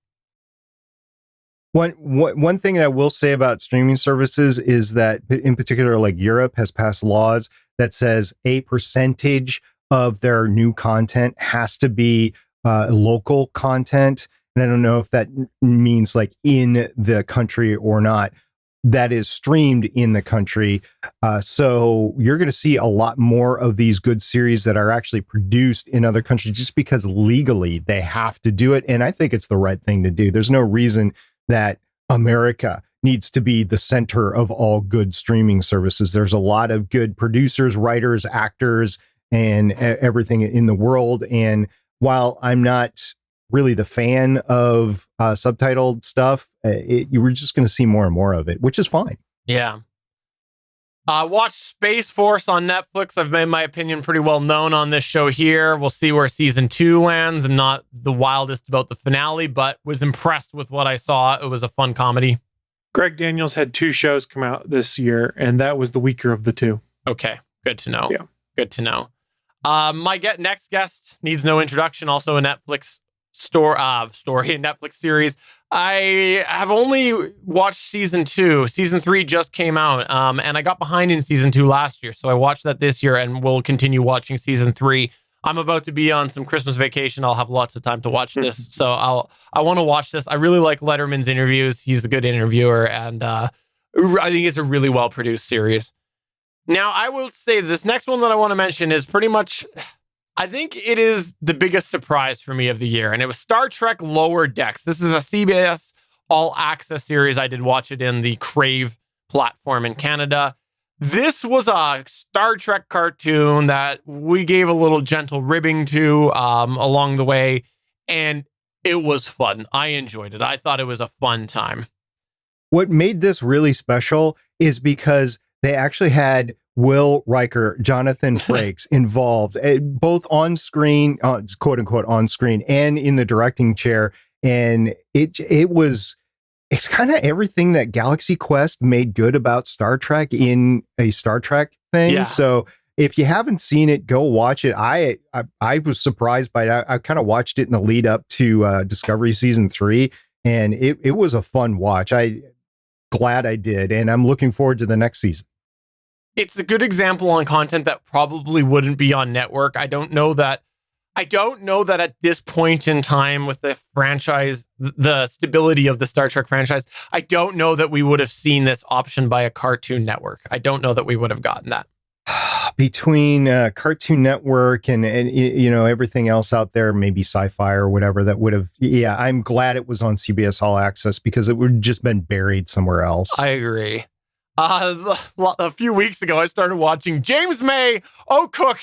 [SPEAKER 3] One thing that I will say about streaming services is that, in particular, like Europe has passed laws that says a percentage of their new content has to be local content. And I don't know if that means like in the country or not, that is streamed in the country. So you're going to see a lot more of these good series that are actually produced in other countries just because legally they have to do it. And I think it's the right thing to do. There's no reason that America needs to be the center of all good streaming services. There's a lot of good producers, writers, actors, and everything in the world. And while I'm not really the fan of subtitled stuff, you were just going to see more and more of it, which is fine.
[SPEAKER 2] Yeah. Watch Space Force on Netflix. I've made my opinion pretty well known on this show here. We'll see where season 2 lands. I'm not the wildest about the finale, but was impressed with what I saw. It was a fun comedy.
[SPEAKER 1] Greg Daniels had 2 shows come out this year, and that was the weaker of the 2.
[SPEAKER 2] Okay, good to know.
[SPEAKER 1] Yeah.
[SPEAKER 2] Good to know. My next guest needs no introduction. Also a Netflix story, a Netflix series. I have only watched season 2. Season 3 just came out, and I got behind in season 2 last year, so I watched that this year, and will continue watching season 3. I'm about to be on some Christmas vacation. I'll have lots of time to watch this, so I want to watch this. I really like Letterman's interviews. He's a good interviewer, and I think it's a really well produced series. Now, I will say this next one that I want to mention is pretty much, I think it is the biggest surprise for me of the year, and it was Star Trek Lower Decks. This is a CBS All Access series. I did watch it in the Crave platform in Canada. This was a Star Trek cartoon that we gave a little gentle ribbing to along the way, and it was fun. I enjoyed it. I thought it was a fun time.
[SPEAKER 3] What made this really special is because they actually had Will Riker, Jonathan Frakes involved, both on screen, quote unquote, on screen, and in the directing chair. And it's kind of everything that Galaxy Quest made good about Star Trek in a Star Trek thing.
[SPEAKER 2] Yeah.
[SPEAKER 3] So if you haven't seen it, go watch it. I was surprised by it. I kind of watched it in the lead up to Discovery Season 3, and it was a fun watch. Glad I did, and I'm looking forward to the next season.
[SPEAKER 2] It's a good example on content that probably wouldn't be on network. I don't know that at this point in time with the franchise, the stability of the Star Trek franchise, I don't know that we would have seen this option by a Cartoon Network. I don't know that we would have gotten that.
[SPEAKER 3] Between Cartoon Network and everything else out there, maybe Sci-Fi or whatever, that would have. Yeah, I'm glad it was on CBS All Access because it would have just been buried somewhere else.
[SPEAKER 2] I agree. A few weeks ago, I started watching James May O'Cook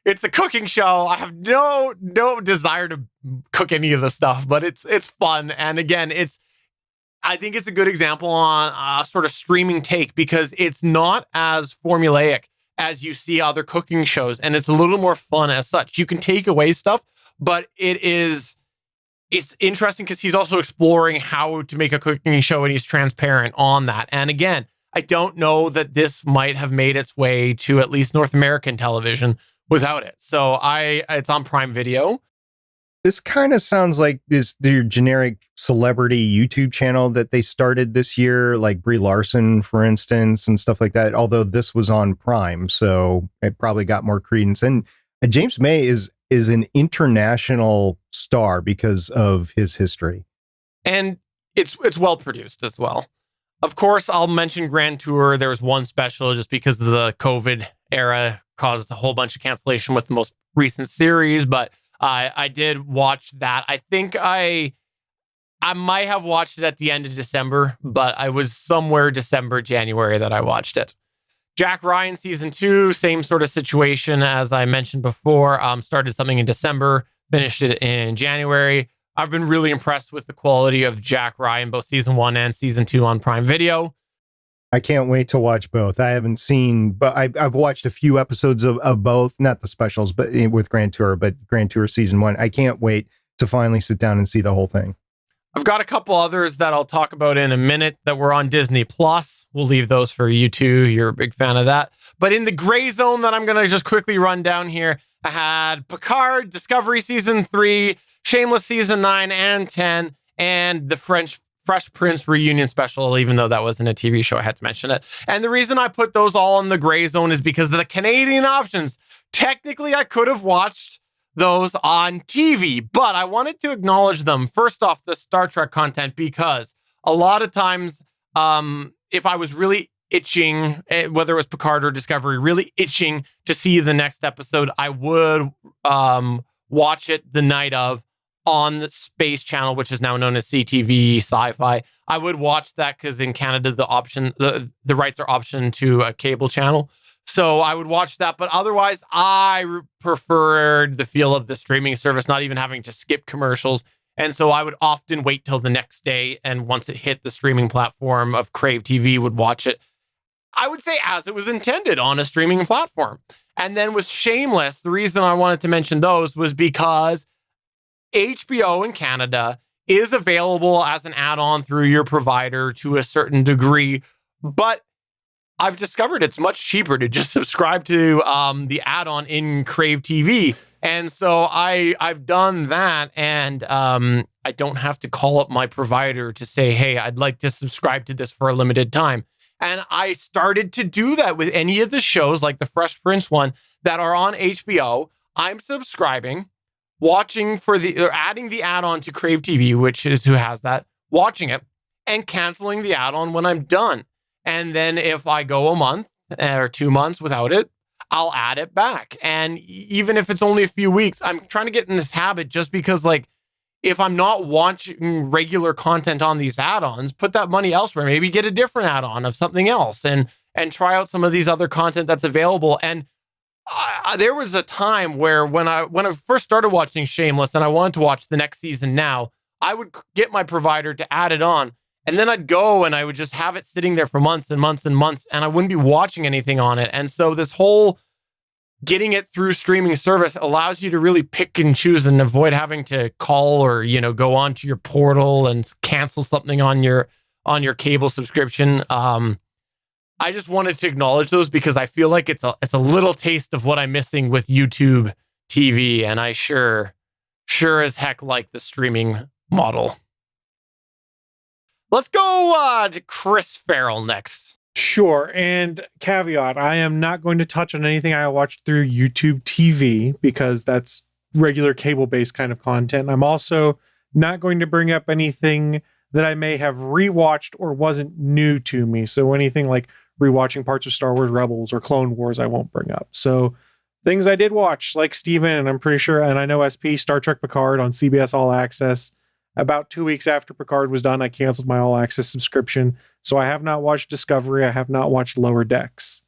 [SPEAKER 2] it's a cooking show. I have no desire to cook any of the stuff, but it's fun. And again, I think it's a good example on a sort of streaming take because it's not as formulaic as you see other cooking shows, and it's a little more fun as such. You can take away stuff, but it's interesting because he's also exploring how to make a cooking show, and he's transparent on that. And again, I don't know that this might have made its way to at least North American television without it. So it's on Prime Video.
[SPEAKER 3] This kind of sounds like their generic celebrity YouTube channel that they started this year, like Brie Larson, for instance, and stuff like that. Although this was on Prime, so it probably got more credence. And James May is an international star because of his history,
[SPEAKER 2] and it's well produced as well. Of course, I'll mention Grand Tour. There was one special just because of the COVID era caused a whole bunch of cancellation with the most recent series, but I did watch that. I think I might have watched it at the end of December, but I was somewhere December, January that I watched it. Jack Ryan season 2, same sort of situation as I mentioned before. Started something in December, finished it in January. I've been really impressed with the quality of Jack Ryan, both season 1 and season 2 on Prime Video.
[SPEAKER 3] I can't wait to watch both. I haven't seen, but I've watched a few episodes of both, not the specials, but with Grand Tour, but Grand Tour season 1. I can't wait to finally sit down and see the whole thing.
[SPEAKER 2] I've got a couple others that I'll talk about in a minute that were on Disney Plus. We'll leave those for you too. You're a big fan of that. But in the gray zone that I'm going to just quickly run down here, I had Picard, Discovery season 3, Shameless season 9 and 10, and the Fresh Prince reunion special, even though that wasn't a TV show, I had to mention it. And the reason I put those all in the gray zone is because of the Canadian options. Technically, I could have watched those on TV, but I wanted to acknowledge them. First off, the Star Trek content, because a lot of times, if I was really itching, whether it was Picard or Discovery, really itching to see the next episode, I would watch it the night of on the Space Channel, which is now known as CTV Sci-Fi. I would watch that because in Canada, the rights are optioned to a cable channel. So I would watch that. But otherwise, I preferred the feel of the streaming service, not even having to skip commercials. And so I would often wait till the next day. And once it hit the streaming platform of Crave TV, would watch it, I would say, as it was intended on a streaming platform. And then with Shameless, the reason I wanted to mention those was because HBO in Canada is available as an add-on through your provider to a certain degree, but I've discovered it's much cheaper to just subscribe to the add-on in Crave TV. And so I've done that, and I don't have to call up my provider to say, hey, I'd like to subscribe to this for a limited time. And I started to do that with any of the shows like the Fresh Prince one that are on HBO. I'm subscribing, watching or adding the add-on to Crave TV, which is who has that, watching it, and canceling the add-on when I'm done. And then if I go a month or 2 months without it, I'll add it back. And even if it's only a few weeks, I'm trying to get in this habit just because, like, if I'm not watching regular content on these add-ons, put that money elsewhere. Maybe get a different add-on of something else and try out some of these other content that's available. And there was a time where when I first started watching Shameless and I wanted to watch the next season now, I would get my provider to add it on. And then I'd go and I would just have it sitting there for months and months and months, and I wouldn't be watching anything on it. And so this whole getting it through streaming service allows you to really pick and choose and avoid having to call or, go onto your portal and cancel something on your cable subscription. I just wanted to acknowledge those because I feel like it's a little taste of what I'm missing with YouTube TV, and I sure as heck like the streaming model. Let's go to Chris Farrell next.
[SPEAKER 1] Sure. And caveat, I am not going to touch on anything I watched through YouTube TV because that's regular cable-based kind of content. I'm also not going to bring up anything that I may have rewatched or wasn't new to me. So anything like rewatching parts of Star Wars Rebels or Clone Wars, I won't bring up. So things I did watch, like Steven, and I'm pretty sure, and I know SP, Star Trek Picard on CBS All Access. About 2 weeks after Picard was done, I canceled my All Access subscription. So I have not watched Discovery. I have not watched Lower Decks.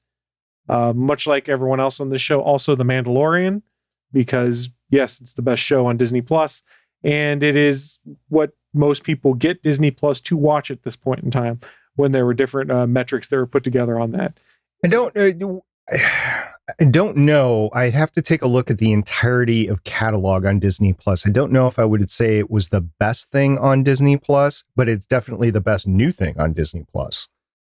[SPEAKER 1] Much like everyone else on this show, also The Mandalorian, because yes, it's the best show on Disney Plus, and it is what most people get Disney Plus to watch at this point in time, when there were different metrics that were put together on that.
[SPEAKER 3] I don't know. I'd have to take a look at the entirety of catalog on Disney Plus. I don't know if I would say it was the best thing on Disney Plus, but it's definitely the best new thing on Disney Plus.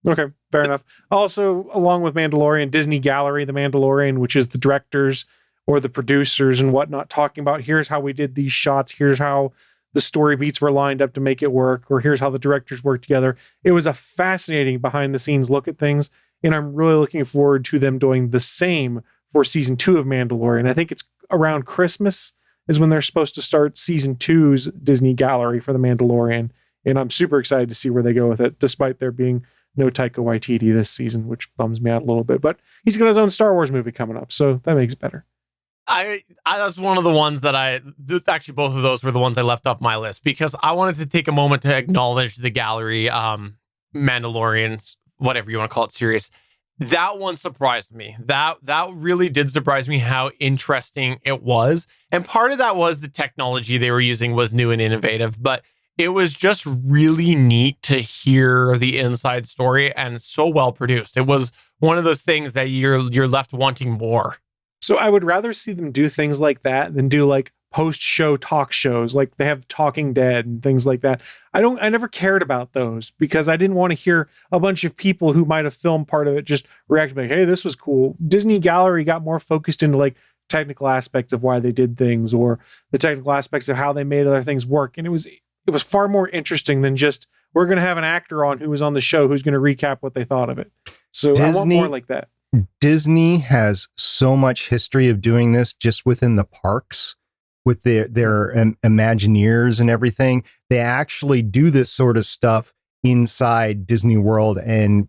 [SPEAKER 1] Okay, fair enough. Also, along with Mandalorian, Disney Gallery, The Mandalorian, which is the directors or the producers and whatnot, talking about here's how we did these shots, here's how the story beats were lined up to make it work, or here's how the directors worked together. It was a fascinating behind the scenes look at things, and I'm really looking forward to them doing the same for season 2 of Mandalorian. I think it's around Christmas is when they're supposed to start season 2's Disney Gallery for The Mandalorian, and I'm super excited to see where they go with it, despite there being no Taika Waititi this season, which bums me out a little bit. But he's got his own Star Wars movie coming up, so that makes it better.
[SPEAKER 2] I that's one of the ones that actually both of those were the ones I left off my list, because I wanted to take a moment to acknowledge the Gallery Mandalorians, whatever you want to call it, series. That one surprised me. That really did surprise me how interesting it was. And part of that was the technology they were using was new and innovative, but it was just really neat to hear the inside story, and so well produced. It was one of those things that you're left wanting more.
[SPEAKER 1] So I would rather see them do things like that than do like post-show talk shows, like they have Talking Dead and things like that. I never cared about those because I didn't want to hear a bunch of people who might have filmed part of it just react like, hey, this was cool. Disney Gallery got more focused into like technical aspects of why they did things, or the technical aspects of how they made other things work. And it was far more interesting than just, we're going to have an actor on who was on the show who's going to recap what they thought of it. So I want more like that.
[SPEAKER 3] Disney has so much history of doing this just within the parks with their Imagineers and everything. They actually do this sort of stuff inside Disney World, and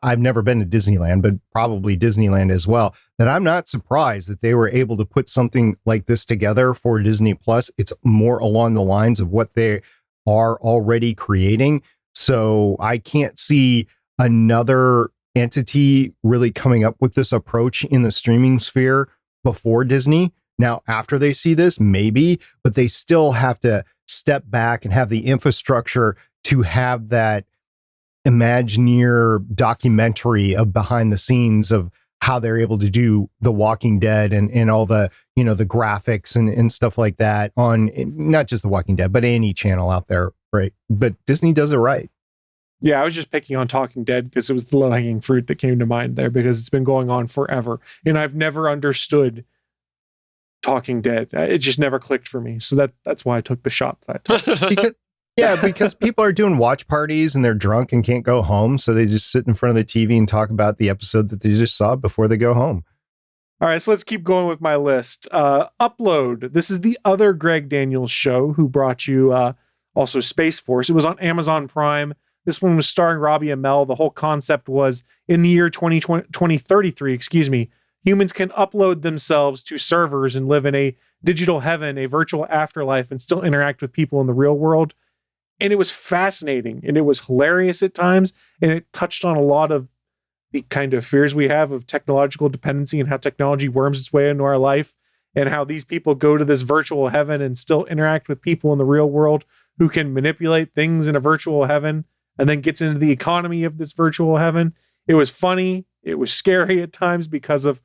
[SPEAKER 3] I've never been to Disneyland, but probably Disneyland as well, that I'm not surprised that they were able to put something like this together for Disney Plus. It's more along the lines of what they are already creating. So I can't see another entity really coming up with this approach in the streaming sphere before Disney. Now, after they see this, maybe, but they still have to step back and have the infrastructure to have that Imagineer documentary of behind the scenes of how they're able to do The Walking Dead and all the, the graphics and stuff like that on not just The Walking Dead, but any channel out there, right? But Disney does it right.
[SPEAKER 1] Yeah, I was just picking on Talking Dead because it was the low-hanging fruit that came to mind there, because it's been going on forever. And I've never understood Talking Dead. It just never clicked for me. So that's why I took the shot that I took.
[SPEAKER 3] because people are doing watch parties and they're drunk and can't go home. So they just sit in front of the TV and talk about the episode that they just saw before they go home.
[SPEAKER 1] All right, so let's keep going with my list. Upload. This is the other Greg Daniels show who brought you also Space Force. It was on Amazon Prime. This one was starring Robbie Amell. The whole concept was in the year 2033, humans can upload themselves to servers and live in a digital heaven, a virtual afterlife, and still interact with people in the real world. And it was fascinating, and it was hilarious at times, and it touched on a lot of the kind of fears we have of technological dependency and how technology worms its way into our life, and how these people go to this virtual heaven and still interact with people in the real world who can manipulate things in a virtual heaven, and then gets into the economy of this virtual heaven. It was funny. It was scary at times because of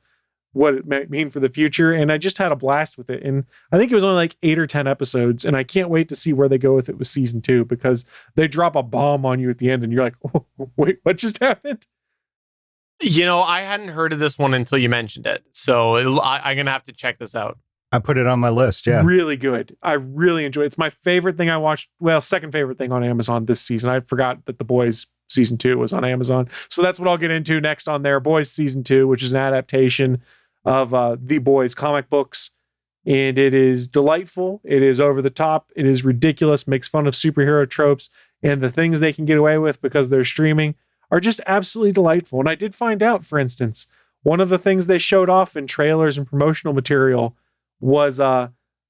[SPEAKER 1] what it might mean for the future. And I just had a blast with it. And I think it was only like 8 or 10 episodes. And I can't wait to see where they go with it with season 2, because they drop a bomb on you at the end and you're like, oh, wait, what just happened?
[SPEAKER 2] I hadn't heard of this one until you mentioned it. So I'm going to have to check this out.
[SPEAKER 3] I put it on my list. Yeah.
[SPEAKER 1] Really good. I really enjoyed it. It's my favorite thing I watched. Well, second favorite thing on Amazon this season. I forgot that The Boys season 2 was on Amazon. So that's what I'll get into next on there. Boys season 2, which is an adaptation of The Boys comic books. And it is delightful. It is over the top. It is ridiculous. Makes fun of superhero tropes. And the things they can get away with because they're streaming are just absolutely delightful. And I did find out, for instance, one of the things they showed off in trailers and promotional material was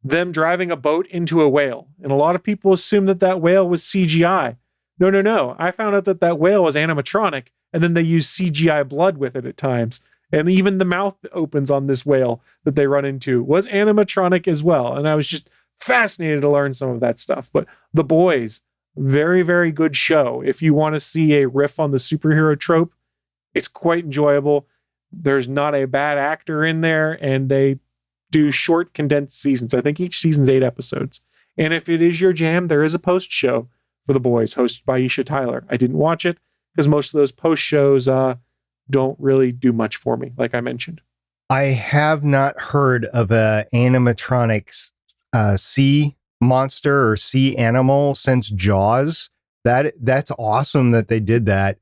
[SPEAKER 1] them driving a boat into a whale. And a lot of people assume that whale was CGI. No. I found out that whale was animatronic, and then they used CGI blood with it at times. And even the mouth that opens on this whale that they run into was animatronic as well. And I was just fascinated to learn some of that stuff. But The Boys, very, very good show. If you want to see a riff on the superhero trope, it's quite enjoyable. There's not a bad actor in there, and they do short, condensed seasons. I think each season's 8 episodes. And if it is your jam, there is a post show for The Boys hosted by Isha Tyler. I didn't watch it because most of those post shows don't really do much for me, like I mentioned.
[SPEAKER 3] I have not heard of a animatronics sea monster or sea animal since Jaws. That's awesome that they did that.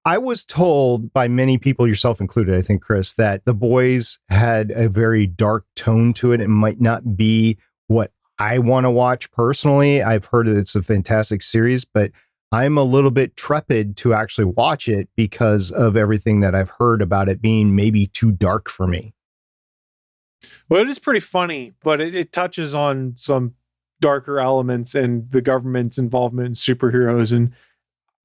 [SPEAKER 3] I was told by many people, yourself included, I think, Chris, that The Boys had a very dark tone to it. It might not be what I want to watch personally. I've heard that it's a fantastic series, but I'm a little bit trepid to actually watch it because of everything that I've heard about it being maybe too dark for me.
[SPEAKER 1] Well, it is pretty funny, but it touches on some darker elements and the government's involvement in superheroes. And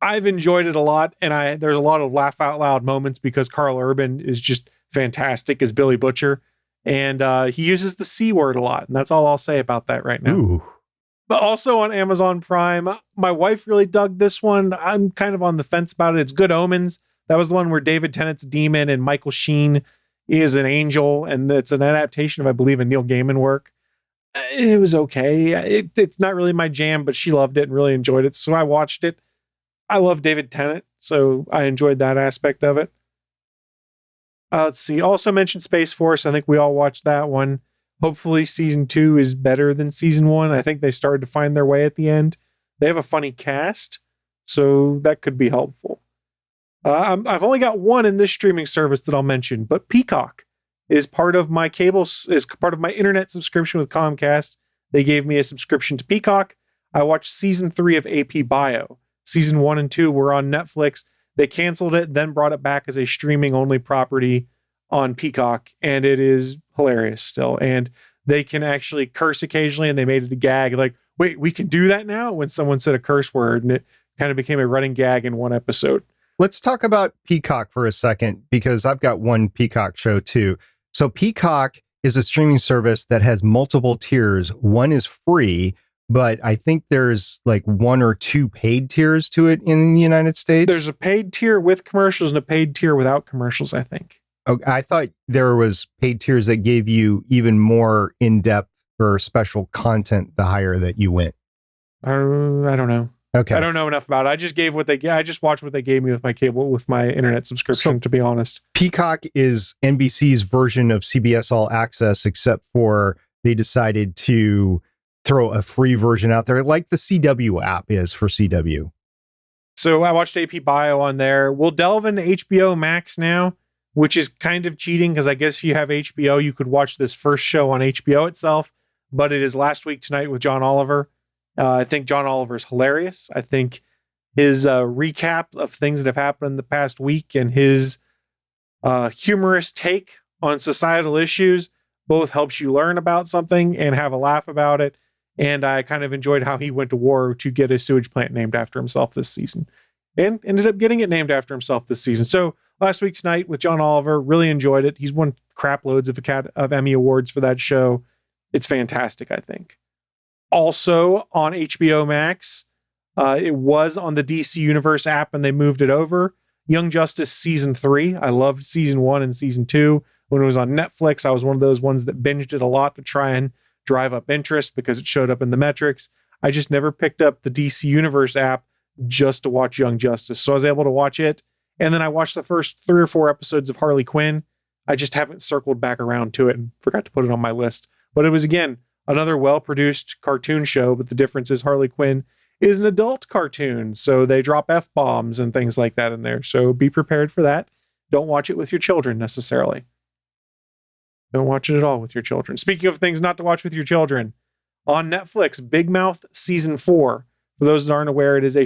[SPEAKER 1] I've enjoyed it a lot. And there's a lot of laugh out loud moments because Carl Urban is just fantastic as Billy Butcher. And he uses the C word a lot. And that's all I'll say about that right now.
[SPEAKER 3] Ooh.
[SPEAKER 1] But also on Amazon Prime, my wife really dug this one. I'm kind of on the fence about it. It's Good Omens. That was the one where David Tennant's a demon and Michael Sheen is an angel. And it's an adaptation of, I believe, a Neil Gaiman work. It was okay. It's not really my jam, but she loved it and really enjoyed it. So I watched it. I love David Tennant, so I enjoyed that aspect of it. Let's see. Also mentioned Space Force. I think we all watched that one. Hopefully season 2 is better than season 1. I think they started to find their way at the end. They have a funny cast, so that could be helpful. I've only got one in this streaming service that I'll mention, but Peacock is part of my internet subscription with Comcast. They gave me a subscription to Peacock. I watched season 3 of AP Bio. Season 1 and 2 were on Netflix. They canceled it, then brought it back as a streaming only property on Peacock, and it is hilarious still. And they can actually curse occasionally, and they made it a gag. Like, wait, we can do that now? When someone said a curse word, and it kind of became a running gag in one episode.
[SPEAKER 3] Let's talk about Peacock for a second, because I've got one Peacock show too. So Peacock is a streaming service that has multiple tiers. One is free, but I think there's like 1 or 2 paid tiers to it in the United States.
[SPEAKER 1] There's a paid tier with commercials and a paid tier without commercials, I think.
[SPEAKER 3] Okay, I thought there was paid tiers that gave you even more in-depth or special content the higher that you went.
[SPEAKER 1] I don't know.
[SPEAKER 3] Okay.
[SPEAKER 1] I don't know enough about it. I just watched what they gave me with my internet subscription, to be honest.
[SPEAKER 3] Peacock is NBC's version of CBS All Access, except for they decided to throw a free version out there, like the CW app is for CW.
[SPEAKER 1] So I watched AP Bio on there. We'll delve into HBO Max now, which is kind of cheating because I guess if you have HBO, you could watch this first show on HBO itself. But it is Last Week Tonight with John Oliver. I think John Oliver is hilarious. I think his recap of things that have happened in the past week and his humorous take on societal issues both helps you learn about something and have a laugh about it. And I kind of enjoyed how he went to war to get a sewage plant named after himself this season and ended up getting it named after himself this season. So Last Week Tonight with John Oliver, really enjoyed it. He's won crap loads of Emmy Awards for that show. It's fantastic, I think. Also on HBO Max, it was on the DC Universe app and they moved it over. Young Justice Season 3. I loved Season 1 and Season 2. When it was on Netflix, I was one of those ones that binged it a lot to try and drive up interest because it showed up in the metrics. I just never picked up the DC Universe app just to watch Young Justice. So I was able to watch it. And then I watched the first 3 or 4 episodes of Harley Quinn. I just haven't circled back around to it and forgot to put it on my list. But it was, again, another well-produced cartoon show, but the difference is Harley Quinn is an adult cartoon, so they drop F-bombs and things like that in there. So be prepared for that. Don't watch it with your children necessarily. Don't watch it at all with your children. Speaking of things not to watch with your children, on Netflix, Big Mouth Season 4. For those that aren't aware, it is a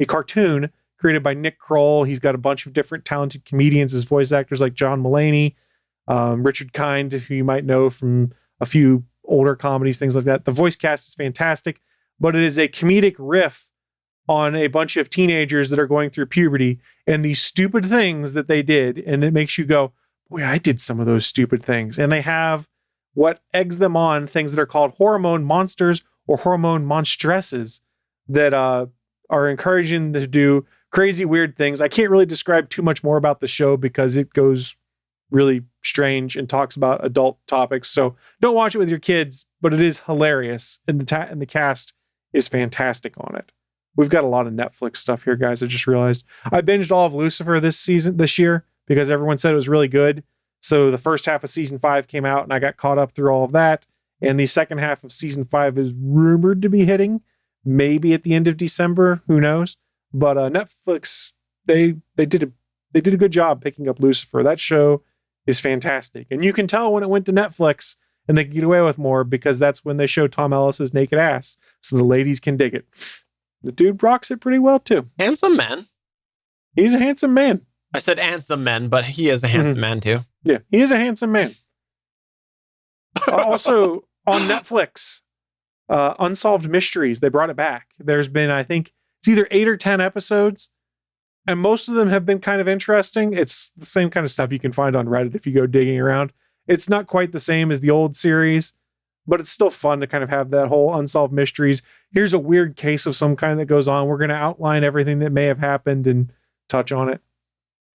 [SPEAKER 1] cartoon created by Nick Kroll. He's got a bunch of different talented comedians as voice actors like John Mulaney, Richard Kind, who you might know from a few older comedies, things like that. The voice cast is fantastic, but it is a comedic riff on a bunch of teenagers that are going through puberty and these stupid things that they did. And it makes you go, boy, I did some of those stupid things. And they have what eggs them on things that are called hormone monsters or hormone monstresses that are encouraging them to do crazy, weird things. I can't really describe too much more about the show because it goes really strange and talks about adult topics. So don't watch it with your kids, but it is hilarious. And the cast is fantastic on it. We've got a lot of Netflix stuff here, guys. I just realized I binged all of Lucifer this year because everyone said it was really good. So the first half of season 5 came out and I got caught up through all of that. And the second half of season 5 is rumored to be hitting maybe at the end of December. Who knows? But Netflix, they did a good job picking up Lucifer. That show is fantastic. And you can tell when it went to Netflix and they can get away with more because that's when they show Tom Ellis's naked ass. So the ladies can dig it. The dude rocks it pretty well too.
[SPEAKER 2] Handsome man.
[SPEAKER 1] He's a handsome man.
[SPEAKER 2] I said handsome man, but he is a handsome man too.
[SPEAKER 1] Yeah, he is a handsome man. Also on Netflix, Unsolved Mysteries, they brought it back. There's been, I think, it's either 8 or 10 episodes, and most of them have been kind of interesting. It's the same kind of stuff you can find on Reddit if you go digging around. It's not quite the same as the old series, but it's still fun to kind of have that whole Unsolved Mysteries. Here's a weird case of some kind that goes on. We're going to outline everything that may have happened and touch on it.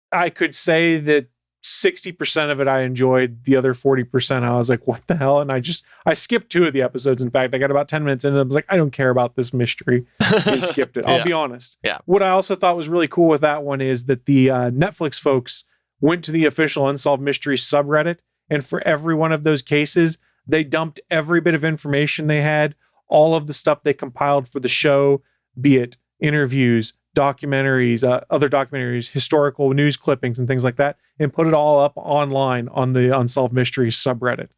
[SPEAKER 1] I could say that 60% of it I enjoyed. The other 40% I was like, what the hell? And I skipped 2 of the episodes. In fact, I got about 10 minutes in and I was like, I don't care about this mystery, and skipped it. I'll be honest.
[SPEAKER 2] Yeah.
[SPEAKER 1] What I also thought was really cool with that one is that the Netflix folks went to the official Unsolved Mysteries subreddit, and for every one of those cases, they dumped every bit of information they had, all of the stuff they compiled for the show, be it interviews, documentaries, other documentaries, historical news clippings, and things like that, and put it all up online on the Unsolved Mysteries subreddit,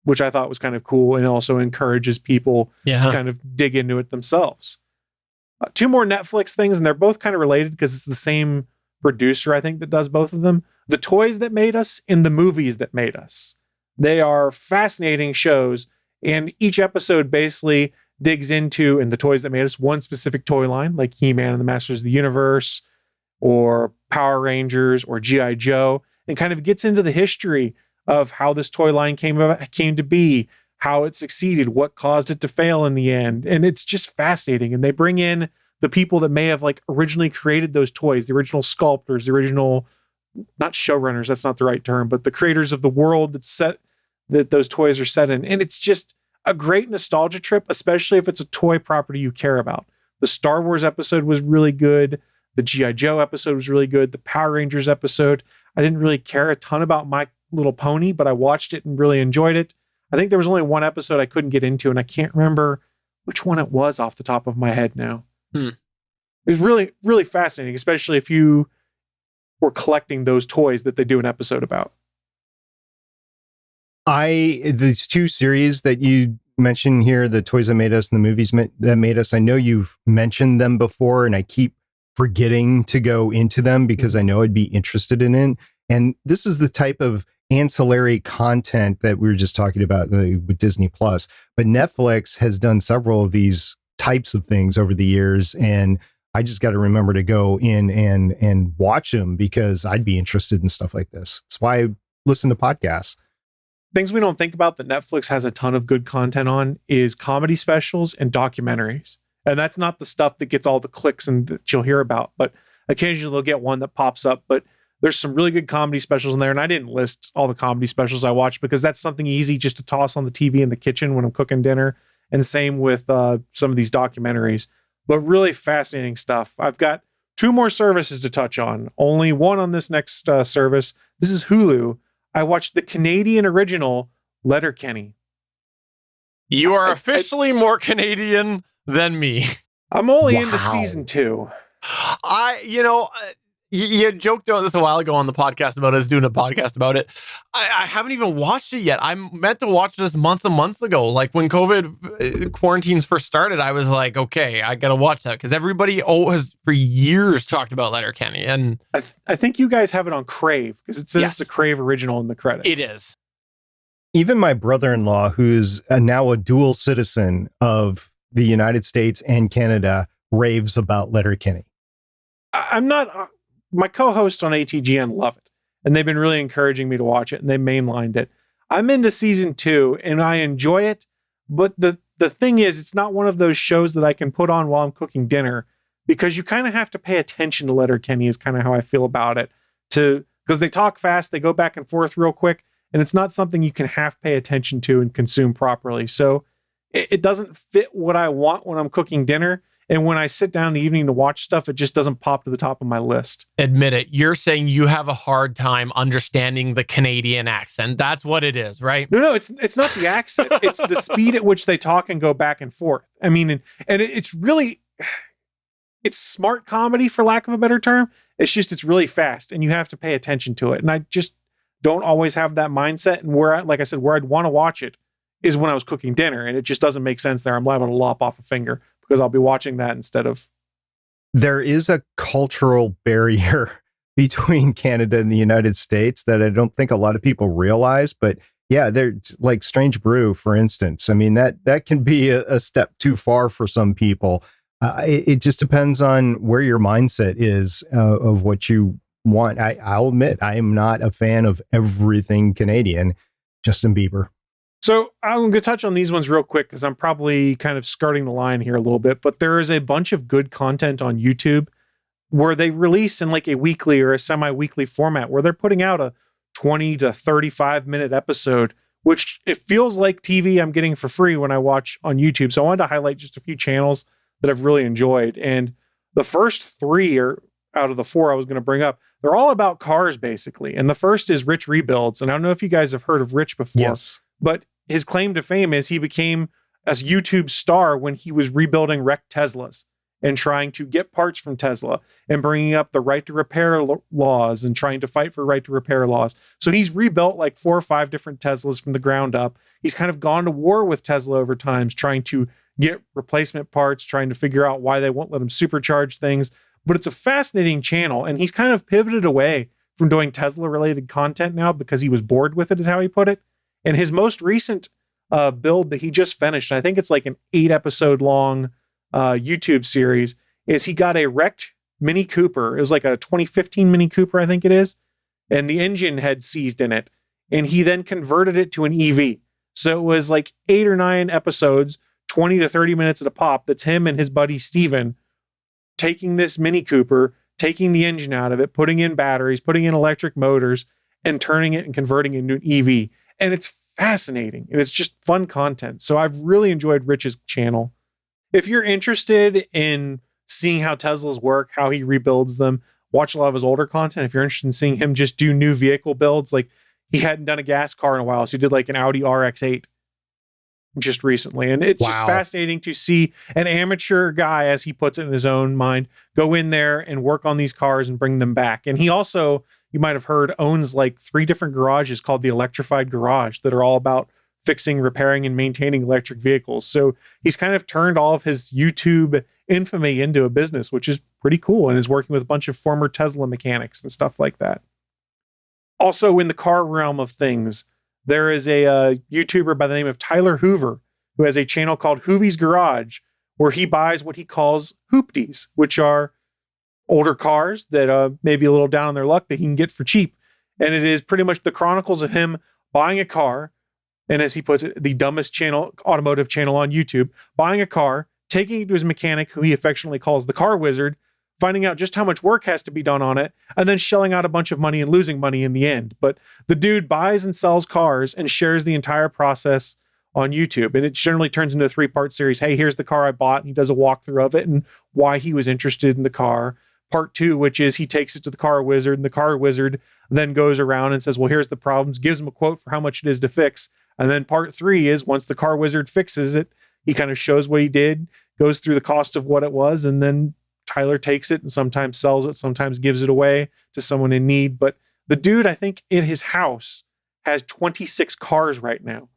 [SPEAKER 1] which I thought was kind of cool and also encourages people to kind of dig into it themselves. 2 more Netflix things, and they're both kind of related because it's the same producer, I think, that does both of them. The Toys That Made Us and The Movies That Made Us. They are fascinating shows, and each episode basically digs into, in The Toys That Made Us, one specific toy line, like He-Man and the Masters of the Universe, or Power Rangers, or G.I. Joe, and kind of gets into the history of how this toy line came to be, how it succeeded, what caused it to fail in the end. And it's just fascinating. And they bring in the people that may have like originally created those toys, the original sculptors, the original, not showrunners, that's not the right term, but the creators of the world that those toys are set in. And it's just a great nostalgia trip, especially if it's a toy property you care about. The Star Wars episode was really good. The G.I. Joe episode was really good. The Power Rangers episode, I didn't really care a ton about My Little Pony, but I watched it and really enjoyed it. I think there was only one episode I couldn't get into, and I can't remember which one it was off the top of my head now. It was really, really fascinating, especially if you were collecting those toys that they do an episode about.
[SPEAKER 3] These 2 series that you mentioned here, the Toys That Made Us and the Movies That Made Us, I know you've mentioned them before, and I keep forgetting to go into them because I know I'd be interested in it. And this is the type of ancillary content that we were just talking about with Disney Plus. But Netflix has done several of these types of things over the years, and I just got to remember to go in and watch them because I'd be interested in stuff like this. That's why I listen to podcasts.
[SPEAKER 1] Things we don't think about that Netflix has a ton of good content on is comedy specials and documentaries. And that's not the stuff that gets all the clicks and that you'll hear about, but occasionally they'll get one that pops up. But there's some really good comedy specials in there. And I didn't list all the comedy specials I watched because that's something easy just to toss on the TV in the kitchen when I'm cooking dinner. And same with some of these documentaries, but really fascinating stuff. I've got 2 more services to touch on. Only one on this next service. This is Hulu. I watched the Canadian original Letterkenny.
[SPEAKER 2] You are officially more Canadian than me.
[SPEAKER 1] I'm only into season 2.
[SPEAKER 2] You joked about this a while ago on the podcast about us doing a podcast about it. I haven't even watched it yet. I meant to watch this months and months ago. Like when COVID quarantines first started, I was like, okay, I got to watch that because everybody has for years talked about Letterkenny. And
[SPEAKER 1] I think you guys have it on Crave because it says it's a Crave original in the credits.
[SPEAKER 2] It is.
[SPEAKER 3] Even my brother-in-law, who's now a dual citizen of the United States and Canada, raves about Letterkenny.
[SPEAKER 1] I'm not... My co-hosts on ATGN love it. and they've been really encouraging me to watch it, and they mainlined it. I'm into season 2 and I enjoy it, but the thing is, it's not one of those shows that I can put on while I'm cooking dinner, because you kind of have to pay attention to Letterkenny is kind of how I feel about it, because they talk fast, they go back and forth real quick, and it's not something you can half pay attention to and consume properly. So it doesn't fit what I want when I'm cooking dinner. And when I sit down in the evening to watch stuff, it just doesn't pop to the top of my list.
[SPEAKER 2] Admit it. You're saying you have a hard time understanding the Canadian accent. That's what it is, right?
[SPEAKER 1] No, it's not the accent. It's the speed at which they talk and go back and forth. I mean, and it's really, it's smart comedy, for lack of a better term. It's really fast, and you have to pay attention to it. And I just don't always have that mindset. And like I said, where I'd want to watch it is when I was cooking dinner, and it just doesn't make sense there. I'm liable to lop off a finger because I'll be watching that instead of.
[SPEAKER 3] There is a cultural barrier between Canada and the United States that I don't think a lot of people realize. But yeah, there's like Strange Brew, for instance. I mean, that can be a step too far for some people. It just depends on where your mindset is of what you want. I'll admit, I am not a fan of everything Canadian. Justin Bieber.
[SPEAKER 1] So I'm going to touch on these ones real quick because I'm probably kind of skirting the line here a little bit, but there is a bunch of good content on YouTube where they release in like a weekly or a semi-weekly format where they're putting out a 20 to 35 minute episode, which it feels like TV I'm getting for free when I watch on YouTube. So I wanted to highlight just a few channels that I've really enjoyed. And the first 3 are out of the 4 I was going to bring up. They're all about cars, basically. And the first is Rich Rebuilds. And I don't know if you guys have heard of Rich before.
[SPEAKER 3] Yes.
[SPEAKER 1] But his claim to fame is he became a YouTube star when he was rebuilding wrecked Teslas and trying to get parts from Tesla and bringing up the right to repair laws and trying to fight for right to repair laws. So he's rebuilt like 4 or 5 different Teslas from the ground up. He's kind of gone to war with Tesla over times, trying to get replacement parts, trying to figure out why they won't let him supercharge things. But it's a fascinating channel. And he's kind of pivoted away from doing Tesla related content now because he was bored with it, is how he put it. And his most recent build that he just finished, and I think it's like an 8 episode long YouTube series, is he got a wrecked Mini Cooper. It was like a 2015 Mini Cooper, I think it is. And the engine had seized in it. And he then converted it to an EV. So it was like 8 or 9 episodes, 20 to 30 minutes at a pop. That's him and his buddy Steven taking this Mini Cooper, taking the engine out of it, putting in batteries, putting in electric motors, and turning it and converting it into an EV. And it's fascinating and it's just fun content. So I've really enjoyed Rich's channel. If you're interested in seeing how Teslas work, how he rebuilds them, watch a lot of his older content. If you're interested in seeing him just do new vehicle builds, like he hadn't done a gas car in a while. So he did like an Audi RX-8 just recently. And it's just fascinating to see an amateur guy, as he puts it in his own mind, go in there and work on these cars and bring them back. And he also, you might have heard, owns like 3 different garages called the Electrified Garage that are all about fixing, repairing, and maintaining electric vehicles. So he's kind of turned all of his YouTube infamy into a business, which is pretty cool, and is working with a bunch of former Tesla mechanics and stuff like that. Also, in the car realm of things, there is a YouTuber by the name of Tyler Hoover who has a channel called Hoovy's Garage, where he buys what he calls hoopties, which are older cars that may be a little down on their luck that he can get for cheap. And it is pretty much the chronicles of him buying a car, and as he puts it, the dumbest automotive channel on YouTube, buying a car, taking it to his mechanic, who he affectionately calls the car wizard, finding out just how much work has to be done on it, and then shelling out a bunch of money and losing money in the end. But the dude buys and sells cars and shares the entire process on YouTube. And it generally turns into a 3-part series. Hey, here's the car I bought. And he does a walkthrough of it and why he was interested in the car. Part 2, which is he takes it to the car wizard, and the car wizard then goes around and says, well, here's the problems, gives him a quote for how much it is to fix. And then part 3 is once the car wizard fixes it, he kind of shows what he did, goes through the cost of what it was, and then Tyler takes it and sometimes sells it, sometimes gives it away to someone in need. But the dude, I think, in his house has 26 cars right now.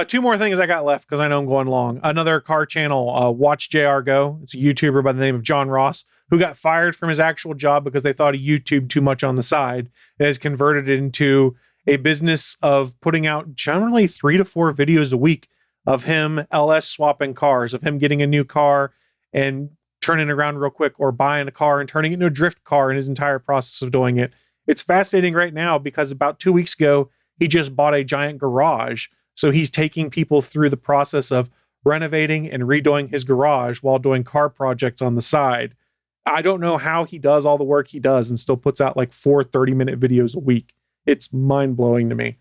[SPEAKER 1] 2 more things I got left because I know I'm going long. Another car channel, Watch JR Go. It's a YouTuber by the name of John Ross, who got fired from his actual job because they thought he YouTubed too much on the side, and has converted it into a business of putting out generally 3 to 4 videos a week of him LS swapping cars, of him getting a new car and turning it around real quick, or buying a car and turning it into a drift car, and his entire process of doing it. It's fascinating right now because about 2 weeks ago, he just bought a giant garage. So he's taking people through the process of renovating and redoing his garage while doing car projects on the side. I don't know how he does all the work he does and still puts out like 4 30-minute videos a week. It's mind-blowing to me.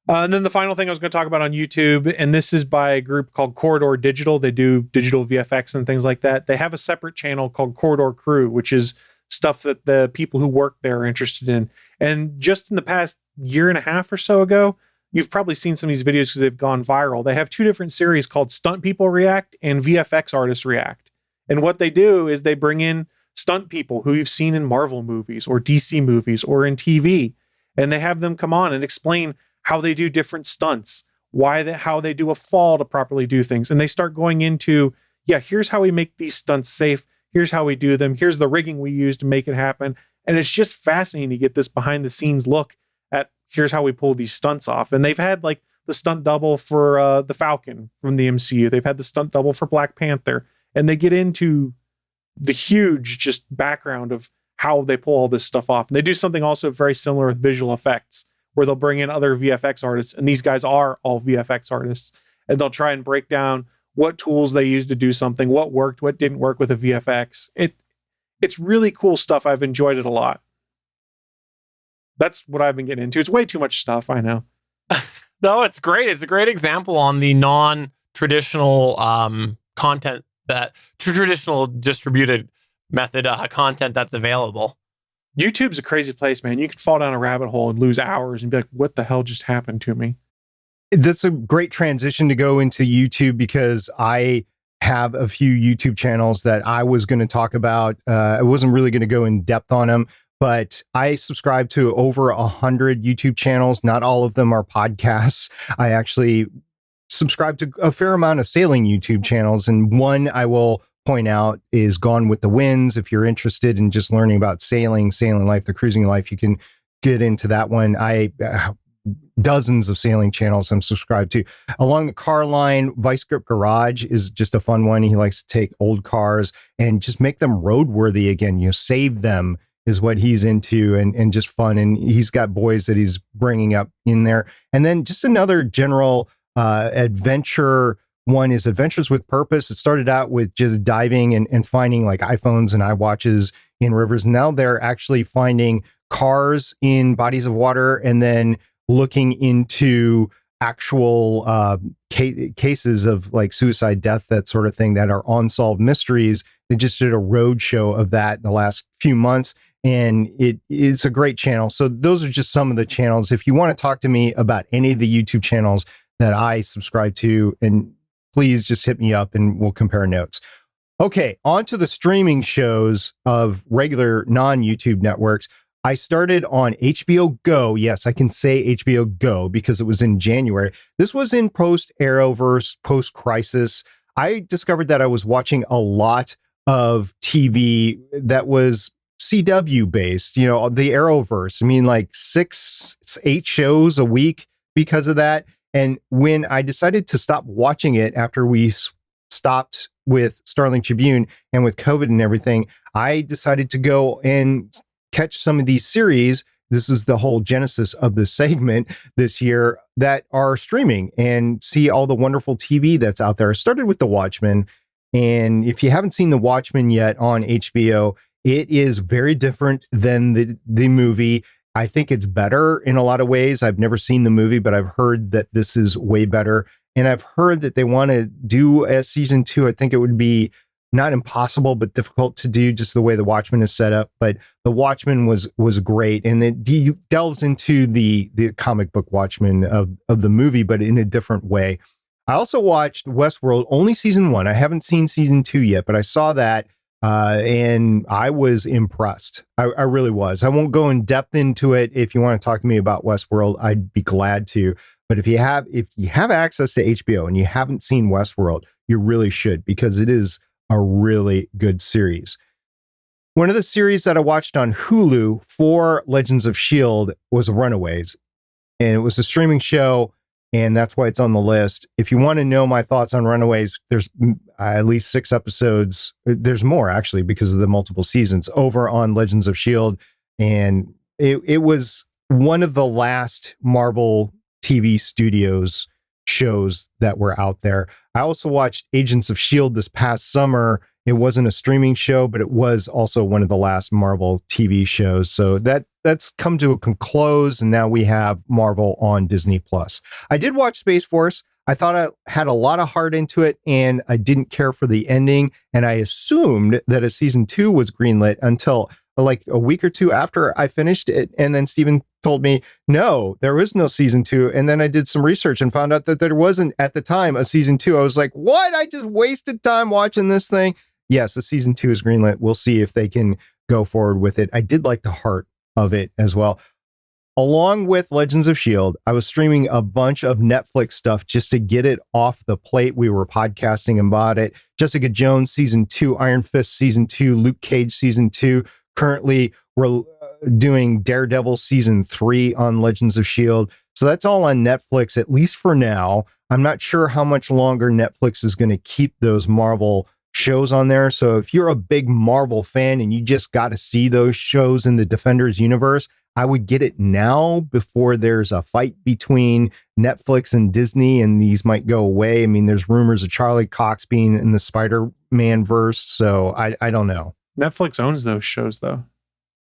[SPEAKER 1] And then the final thing I was going to talk about on YouTube, and this is by a group called Corridor Digital. They do digital VFX and things like that. They have a separate channel called Corridor Crew, which is stuff that the people who work there are interested in. And just in the past year and a half or so ago, you've probably seen some of these videos because they've gone viral. They have 2 different series called Stunt People React and VFX Artists React. And what they do is they bring in stunt people who you've seen in Marvel movies or DC movies or in TV, and they have them come on and explain how they do different stunts, how they do a fall to properly do things. And they start going into, here's how we make these stunts safe. Here's how we do them. Here's the rigging we use to make it happen. And it's just fascinating to get this behind the scenes look at here's how we pull these stunts off. And they've had like the stunt double for the Falcon from the MCU. They've had the stunt double for Black Panther. And they get into the huge just background of how they pull all this stuff off. And they do something also very similar with visual effects, where they'll bring in other VFX artists, and these guys are all VFX artists, and they'll try and break down what tools they use to do something, what worked, what didn't work with a VFX. It's really cool stuff. I've enjoyed it a lot. That's what I've been getting into. It's way too much stuff, I know.
[SPEAKER 2] No, it's great. It's a great example on the non-traditional content, that traditional distributed method content that's available.
[SPEAKER 1] YouTube's a crazy place, man. You can fall down a rabbit hole and lose hours and be like, what the hell just happened to me?
[SPEAKER 3] That's a great transition to go into YouTube, because I have a few YouTube channels that I was going to talk about. I wasn't really going to go in depth on them, but I subscribe to over 100 YouTube channels. Not all of them are podcasts. I actually subscribe to a fair amount of sailing YouTube channels, and one I will point out is Gone with the Winds. If you're interested in just learning about sailing life, the cruising life, you can get into that one. Dozens of sailing channels I'm subscribed to. Along the car line, Vice Grip Garage is just a fun one. He likes to take old cars and just make them roadworthy again. Save them is what he's into, and just fun. And he's got boys that he's bringing up in there. And then just another general adventure one is Adventures with Purpose. It started out with just diving and finding like iPhones and iWatches in rivers. Now they're actually finding cars in bodies of water and then looking into actual cases of like suicide, death, that sort of thing, that are unsolved mysteries. They just did a road show of that in the last few months, and it's a great channel. So those are just some of the channels. If you want to talk to me about any of the YouTube channels that I subscribe to, and please just hit me up and we'll compare notes. Okay, on to the streaming shows of regular non-YouTube networks. I started on HBO Go. Yes, I can say HBO Go because it was in January. This was in post-Arrowverse, post-Crisis. I discovered that I was watching a lot of TV that was CW based, the Arrowverse. I mean, like 6-8 shows a week because of that. And when I decided to stop watching it after we stopped with Starling Tribune and with COVID and everything, I decided to go and catch some of these series. This is the whole genesis of this segment this year, that are streaming, and see all the wonderful TV that's out there. I started with The Watchmen. And if you haven't seen The Watchmen yet on HBO, it is very different than the movie. I think it's better in a lot of ways. I've never seen the movie, but I've heard that this is way better. And I've heard that they want to do a season 2. I think it would be not impossible, but difficult to do, just the way The Watchmen is set up. But The Watchmen was great. And it delves into the comic book Watchmen of the movie, but in a different way. I also watched Westworld, only season 1. I haven't seen season 2 yet, but I saw that. And I was impressed. I really was. I won't go in depth into it. If you want to talk to me about Westworld, I'd be glad to. But if you have access to HBO and you haven't seen Westworld, you really should, because it is a really good series. One of the series that I watched on Hulu for Legends of S.H.I.E.L.D. was Runaways. And it was a streaming show, and that's why it's on the list. If you want to know my thoughts on Runaways, there's at least 6 episodes. There's more, actually, because of the multiple seasons over on Legends of S.H.I.E.L.D. And it was one of the last Marvel TV Studios shows that were out there. I also watched Agents of S.H.I.E.L.D. this past summer. It wasn't a streaming show, but it was also one of the last Marvel TV shows. So that's come to a close, and now we have Marvel on Disney Plus. I did watch Space Force. I thought I had a lot of heart into it, and I didn't care for the ending. And I assumed that a season 2 was greenlit until like a week or two after I finished it. And then Steven told me, no, there was no season 2. And then I did some research and found out that there wasn't at the time a season 2. I was like, what? I just wasted time watching this thing. Yes, the season 2 is greenlit. We'll see if they can go forward with it. I did like the heart of it as well. Along with Legends of S.H.I.E.L.D., I was streaming a bunch of Netflix stuff just to get it off the plate. We were podcasting about it. Jessica Jones season 2, Iron Fist season 2, Luke Cage season 2. Currently, we're doing Daredevil season 3 on Legends of S.H.I.E.L.D. So that's all on Netflix, at least for now. I'm not sure how much longer Netflix is going to keep those Marvel shows on there. So if you're a big Marvel fan and you just got to see those shows in the Defenders universe, I would get it now before there's a fight between Netflix and Disney and these might go away. I mean, there's rumors of Charlie Cox being in the Spider-Man verse. So I don't know.
[SPEAKER 1] Netflix owns those shows, though.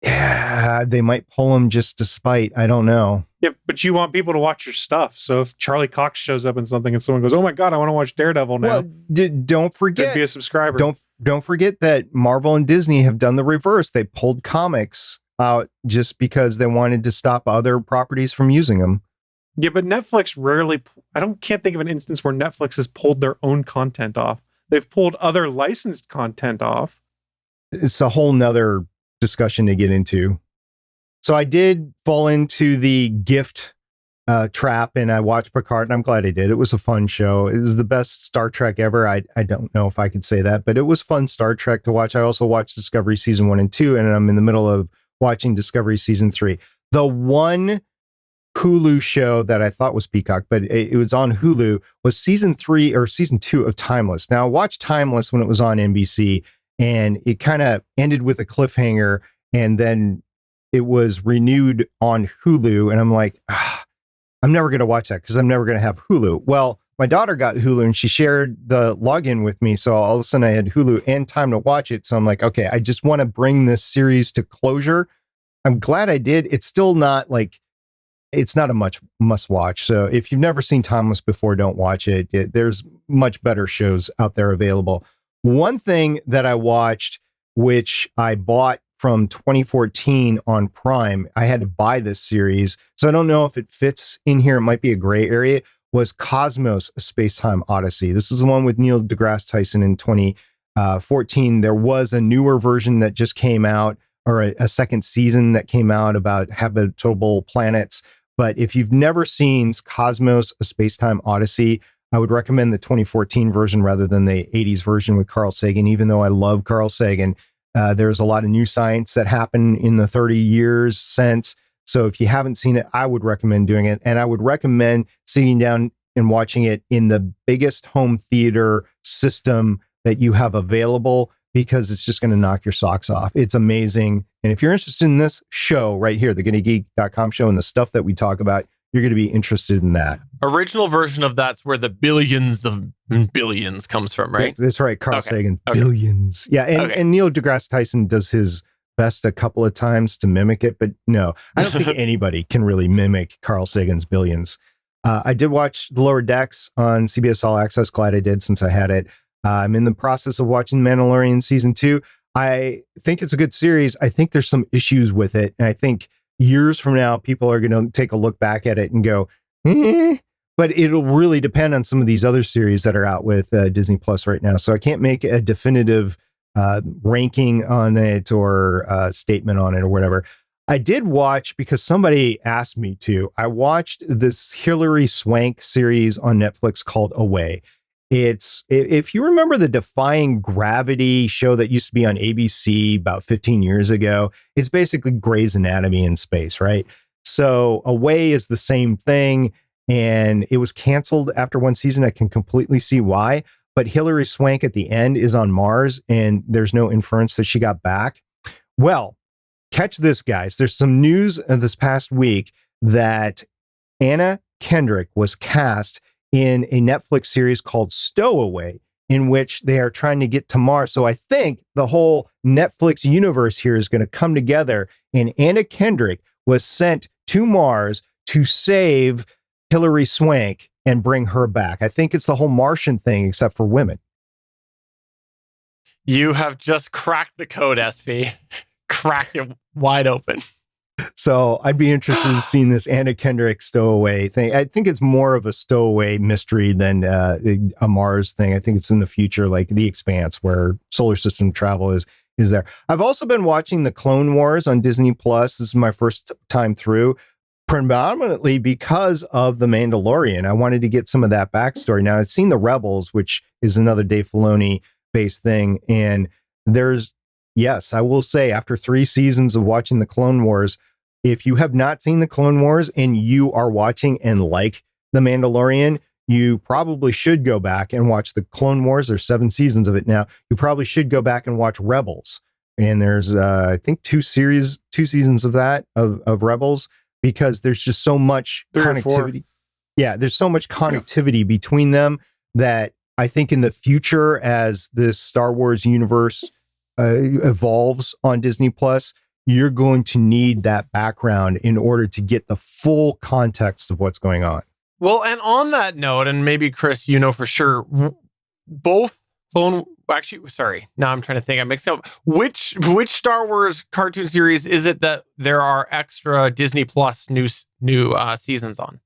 [SPEAKER 3] Yeah, they might pull them just to spite. I don't know.
[SPEAKER 1] Yeah, but you want people to watch your stuff. So if Charlie Cox shows up in something and someone goes, "Oh my God, I want to watch Daredevil now,"
[SPEAKER 3] well, don't forget,
[SPEAKER 1] be a subscriber.
[SPEAKER 3] Don't forget that Marvel and Disney have done the reverse. They pulled comics out just because they wanted to stop other properties from using them.
[SPEAKER 1] Yeah, but Netflix rarely. Can't think of an instance where Netflix has pulled their own content off. They've pulled other licensed content off.
[SPEAKER 3] It's a whole nother discussion to get into. So I did fall into the gift trap and I watched Picard, and I'm glad I did. It was a fun show. It was the best Star Trek ever. I don't know if I could say that, but it was fun Star Trek to watch. I also watched Discovery season 1 and 2, and I'm in the middle of watching Discovery season 3. The one Hulu show that I thought was Peacock, but it was on Hulu, was season 3 or season 2 of Timeless. Now I watched Timeless when it was on NBC, and it kind of ended with a cliffhanger, and then it was renewed on Hulu, and I'm like, I'm never going to watch that because I'm never going to have Hulu. Well, my daughter got Hulu and she shared the login with me. So all of a sudden I had Hulu and time to watch it. So I'm like, okay, I just want to bring this series to closure. I'm glad I did. It's still not like, it's not a much must watch. So if you've never seen Timeless before, don't watch it. There's much better shows out there available. One thing that I watched, which I bought from 2014 on Prime, I had to buy this series, so I don't know if it fits in here. It might be a gray area. Was Cosmos: A Space-Time Odyssey. This is the one with Neil deGrasse Tyson in 2014. There was a newer version that just came out, or a second season that came out about habitable planets. But if you've never seen Cosmos: A Space-Time Odyssey, I would recommend the 2014 version rather than the 80s version with Carl Sagan. Even though I love Carl Sagan, there's a lot of new science that happened in the 30 years since. So if you haven't seen it, I would recommend doing it. And I would recommend sitting down and watching it in the biggest home theater system that you have available, because it's just going to knock your socks off. It's amazing. And if you're interested in this show right here, the GonnaGeek.com show, and the stuff that we talk about, you're going to be interested in that.
[SPEAKER 2] Original version of that's where the billions of billions comes from, right?
[SPEAKER 3] That's right. Carl Sagan, billions. Yeah. And Neil deGrasse Tyson does his best a couple of times to mimic it, but no, I don't think anybody can really mimic Carl Sagan's billions. I did watch The Lower Decks on CBS All Access. Glad I did, since I had it. I'm in the process of watching Mandalorian season 2. I think it's a good series. I think there's some issues with it, and I think years from now, people are going to take a look back at it and go, but it'll really depend on some of these other series that are out with Disney Plus right now. So I can't make a definitive ranking on it or statement on it or whatever. I did watch, because somebody asked me to, I watched this Hilary Swank series on Netflix called Away. It's, if you remember the Defying Gravity show that used to be on ABC about 15 years ago, it's basically Grey's Anatomy in space, right? So Away is the same thing, and it was canceled after one season. I can completely see why, but Hilary Swank at the end is on Mars, and there's no inference that she got back. Well, catch this, guys. There's some news this past week that Anna Kendrick was cast in a Netflix series called Stowaway, in which they are trying to get to Mars. So I think the whole Netflix universe here is going to come together, and Anna Kendrick was sent to Mars to save Hilary Swank and bring her back. I think it's the whole Martian thing, except for women.
[SPEAKER 2] You have just cracked the code, SP. Cracked it wide open.
[SPEAKER 3] So I'd be interested in seeing this Anna Kendrick stowaway thing. I think it's more of a stowaway mystery than a Mars thing. I think it's in the future, like The Expanse, where solar system travel is there. I've also been watching the Clone Wars on Disney Plus. This is my first time through, predominantly because of The Mandalorian. I wanted to get some of that backstory. Now, I've seen The Rebels, which is another Dave Filoni based thing. And yes, I will say, after 3 seasons of watching the Clone Wars, if you have not seen the Clone Wars and you are watching and like The Mandalorian, you probably should go back and watch the Clone Wars. There's 7 seasons of it now. You probably should go back and watch Rebels. And there's, I think, 2 seasons of that, of Rebels, because there's just so much
[SPEAKER 1] 3 or 4.
[SPEAKER 3] connectivity. Yeah, there's so much connectivity between them that I think in the future, as this Star Wars universe evolves on Disney Plus, you're going to need that background in order to get the full context of what's going on.
[SPEAKER 2] Well, and on that note, and maybe Chris, you know for sure, both now I'm trying to think. I mixed up. Which Star Wars cartoon series is it that there are extra Disney Plus new seasons on?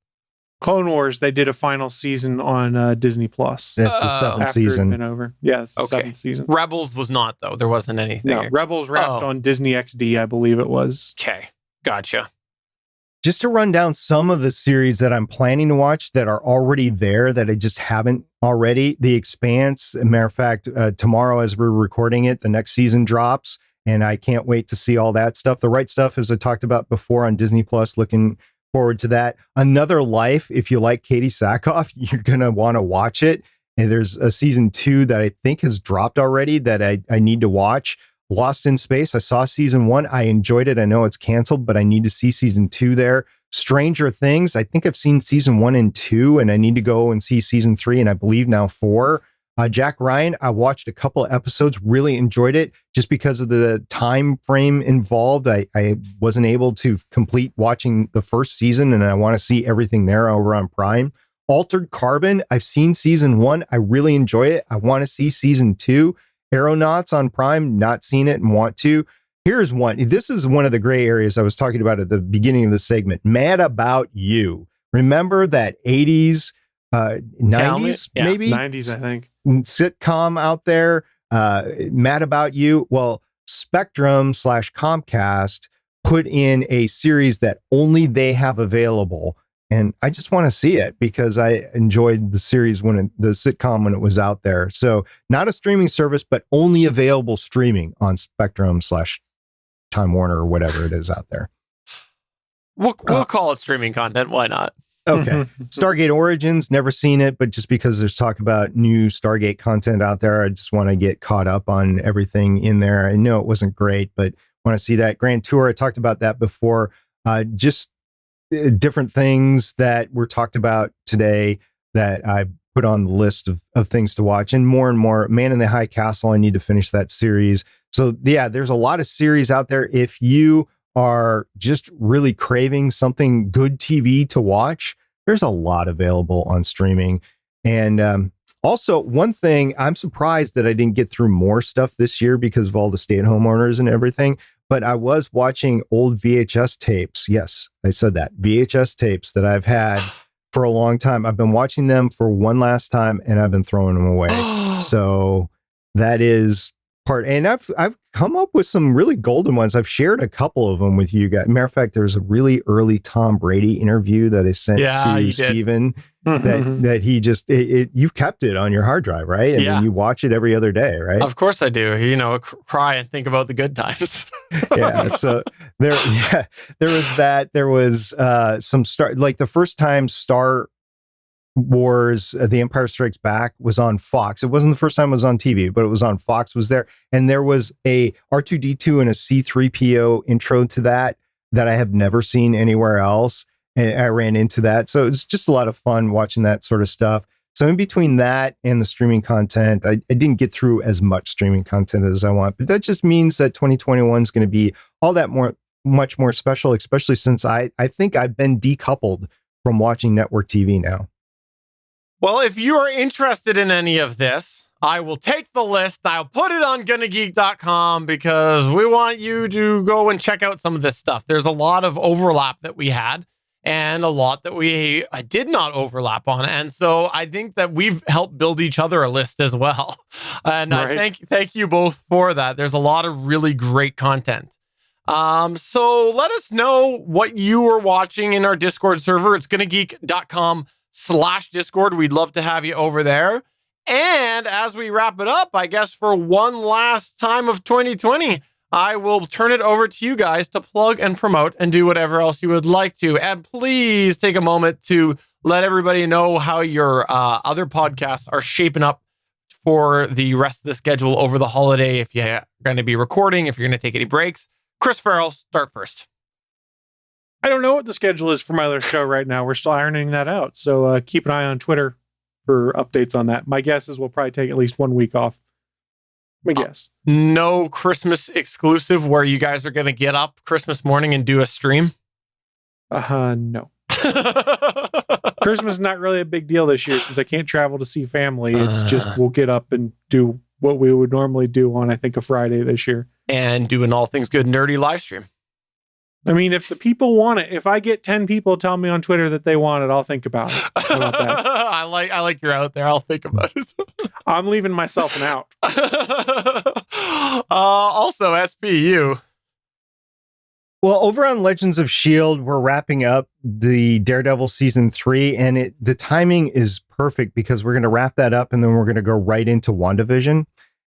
[SPEAKER 1] Clone Wars, they did a final season on Disney Plus.
[SPEAKER 3] That's the 7th
[SPEAKER 1] After
[SPEAKER 3] season.
[SPEAKER 1] it'd been over. Yeah, it's the 7th season.
[SPEAKER 2] Rebels was not, though. There wasn't anything.
[SPEAKER 1] No, Rebels wrapped on Disney XD, I believe it was.
[SPEAKER 2] Okay, gotcha.
[SPEAKER 3] Just to run down some of the series that I'm planning to watch that are already there that I just haven't already. The Expanse, as a matter of fact, tomorrow as we're recording it, the next season drops, and I can't wait to see all that stuff. The Right Stuff, as I talked about before on Disney Plus, looking forward to that. Another Life, if you like Katie Sackhoff, you're going to want to watch it. And there's a season 2 that I think has dropped already that I need to watch. Lost in Space, I saw season 1. I enjoyed it. I know it's canceled, but I need to see season 2 there. Stranger Things, I think I've seen season 1 and 2, and I need to go and see season 3, and I believe now 4. Jack Ryan, I watched a couple of episodes, really enjoyed it. Just because of the time frame involved, I wasn't able to complete watching the first season, and I want to see everything there over on Prime. Altered Carbon, I've seen season 1. I really enjoyed it. I want to see season 2. Aeronauts on Prime, not seen it and want to. Here's one. This is one of the gray areas I was talking about at the beginning of the segment. Mad About You. Remember that 80s, 90s, maybe?
[SPEAKER 1] 90s, I think.
[SPEAKER 3] Sitcom out there, Mad About You. Well, Spectrum/Comcast put in a series that only they have available. And I just want to see it because I enjoyed the series the sitcom when it was out there. So not a streaming service, but only available streaming on Spectrum/Time Warner or whatever it is out there.
[SPEAKER 2] We'll call it streaming content. Why not?
[SPEAKER 3] Okay. Stargate Origins, never seen it, but just because there's talk about new Stargate content out there, I just want to get caught up on everything in there. I know it wasn't great, but want to see that. Grand Tour, I talked about that before. Just different things that were talked about today that I put on the list of things to watch, and more. Man in the High Castle, I need to finish that series. So yeah, there's a lot of series out there. If you are just really craving something good TV to watch, there's a lot available on streaming. And also, one thing, I'm surprised that I didn't get through more stuff this year because of all the stay-at-home orders and everything, but I was watching old VHS tapes. Yes, I said that. VHS tapes that I've had for a long time. I've been watching them for one last time, and I've been throwing them away. So that is part. And I've come up with some really golden ones. I've shared a couple of them with you guys. Matter of fact, there's a really early Tom Brady interview that I sent to Steven that he just, you've kept it on your hard drive, right? And then you watch it every other day, right?
[SPEAKER 2] Of course I do. You know, cry and think about the good times.
[SPEAKER 3] Yeah. So there was that. There was some like the first time Star Wars, The Empire Strikes Back was on Fox. It wasn't the first time it was on TV, but it was on Fox, was there. And there was a R2-D2 and a C-3PO intro to that I have never seen anywhere else. And I ran into that. So it's just a lot of fun watching that sort of stuff. So in between that and the streaming content, I didn't get through as much streaming content as I want. But that just means that 2021 is going to be all that much more special, especially since I think I've been decoupled from watching network TV now.
[SPEAKER 2] Well, if you are interested in any of this, I will take the list. I'll put it on GonnaGeek.com because we want you to go and check out some of this stuff. There's a lot of overlap that we had and a lot that we did not overlap on. And so I think that we've helped build each other a list as well. And I thank you both for that. There's a lot of really great content. So let us know what you are watching in our Discord server. It's GonnaGeek.com/Discord. We'd love to have you over there. And as we wrap it up, I guess for one last time of 2020, I will turn it over to you guys to plug and promote and do whatever else you would like to. And please take a moment to let everybody know how your other podcasts are shaping up for the rest of the schedule over the holiday. If you're going to be recording, if you're going to take any breaks. Chris Farrell, start first.
[SPEAKER 1] I don't know what the schedule is for my other show right now. We're still ironing that out. So keep an eye on Twitter for updates on that. My guess is we'll probably take at least 1 week off. My guess.
[SPEAKER 2] No Christmas exclusive where you guys are going to get up Christmas morning and do a stream?
[SPEAKER 1] No. Christmas is not really a big deal this year since I can't travel to see family. It's just we'll get up and do what we would normally do on, I think, a Friday this year.
[SPEAKER 2] And do an All Things Good nerdy live stream.
[SPEAKER 1] I mean, if the people want it, if I get 10 people tell me on Twitter that they want it, I'll think about it. How about that?
[SPEAKER 2] I like you're out there. I'll think about it.
[SPEAKER 1] I'm leaving myself an out.
[SPEAKER 2] Also, SPU.
[SPEAKER 3] Well, over on Legends of S.H.I.E.L.D., we're wrapping up the Daredevil season 3, and the timing is perfect because we're going to wrap that up and then we're going to go right into WandaVision.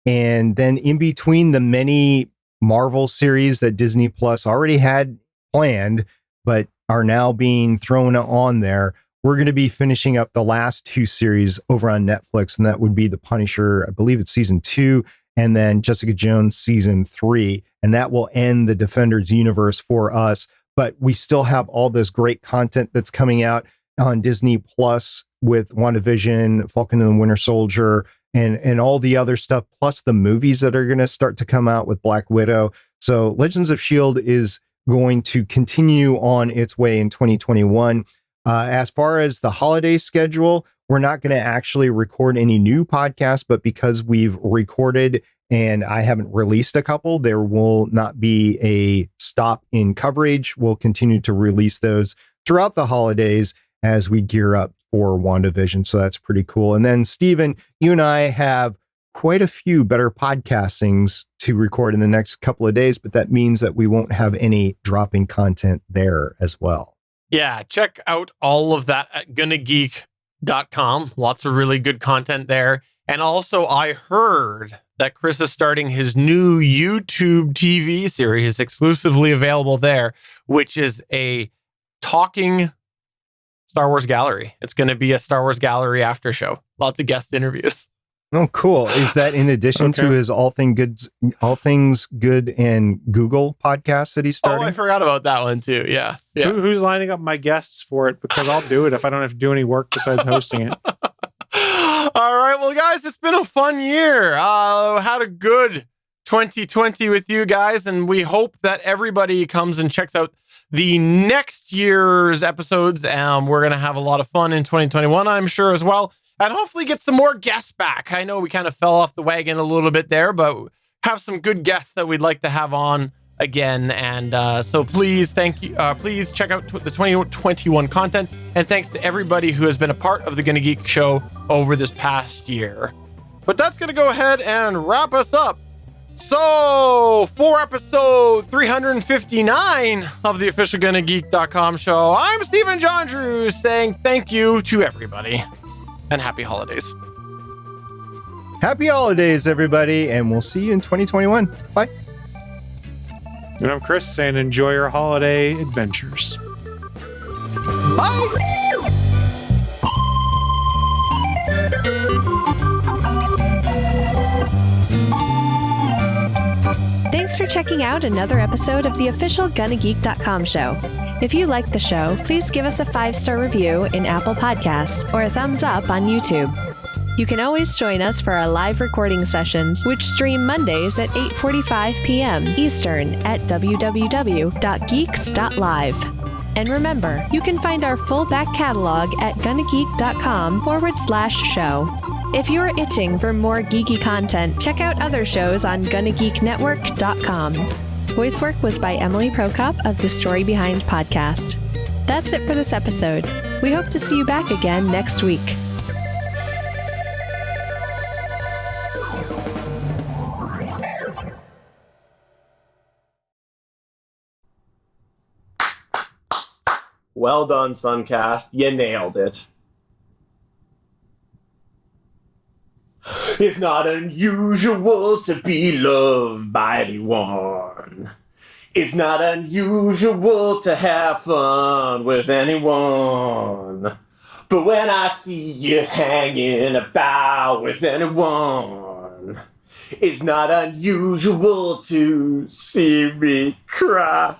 [SPEAKER 3] And then in between the many Marvel series that Disney Plus already had planned, but are now being thrown on there, we're going to be finishing up the last 2 series over on Netflix. And that would be The Punisher, I believe it's season 2, and then Jessica Jones season 3. And that will end the Defenders universe for us. But we still have all this great content that's coming out on Disney Plus with WandaVision, Falcon and the Winter Soldier, and all the other stuff, plus the movies that are going to start to come out with Black Widow. So Legends of S.H.I.E.L.D. is going to continue on its way in 2021. As far as the holiday schedule, we're not going to actually record any new podcasts, but because we've recorded and I haven't released a couple, there will not be a stop in coverage. We'll continue to release those throughout the holidays as we gear up for WandaVision. So that's pretty cool. And then, Steven, you and I have quite a few better podcastings to record in the next couple of days, but that means that we won't have any dropping content there as well.
[SPEAKER 2] Yeah, check out all of that at GonnaGeek.com. Lots of really good content there. And also, I heard that Chris is starting his new YouTube TV series exclusively available there, which is a talking Star Wars gallery. It's going to be a Star Wars gallery after show. Lots of guest interviews.
[SPEAKER 3] Oh, cool. Is that in addition to his All Things Good and Google podcast that he's starting?
[SPEAKER 2] Oh, I forgot about that one too. Yeah.
[SPEAKER 1] Who's lining up my guests for it? Because I'll do it if I don't have to do any work besides hosting it.
[SPEAKER 2] All right. Well, guys, it's been a fun year. Had a good 2020 with you guys, and we hope that everybody comes and checks out the next year's episodes. We're going to have a lot of fun in 2021, I'm sure, as well. And hopefully get some more guests back. I know we kind of fell off the wagon a little bit there, but have some good guests that we'd like to have on again. And so please, thank you. Please check out the 2021 content. And thanks to everybody who has been a part of the Gonna Geek show over this past year. But that's going to go ahead and wrap us up. So for episode 359 of the official GonnaGeek.com show, I'm Stephen John Drew saying thank you to everybody. And happy holidays.
[SPEAKER 3] Happy holidays, everybody, and we'll see you in 2021. Bye.
[SPEAKER 1] And I'm Chris saying enjoy your holiday adventures.
[SPEAKER 3] Bye.
[SPEAKER 9] Thanks for checking out another episode of the official GonnaGeek.com show. If you like the show, please give us a 5-star review in Apple Podcasts or a thumbs up on YouTube. You can always join us for our live recording sessions, which stream Mondays at 8:45 p.m. Eastern at www.geeks.live. And remember, you can find our full back catalog at GonnaGeek.com/show. If you're itching for more geeky content, check out other shows on GonnaGeekNetwork.com. Voice work was by Emily Prokop of the Story Behind podcast. That's it for this episode. We hope to see you back again next week.
[SPEAKER 6] Well done, Suncast. You nailed it. It's not unusual to be loved by anyone. It's not unusual to have fun with anyone. But when I see you hanging about with anyone, it's not unusual to see me cry.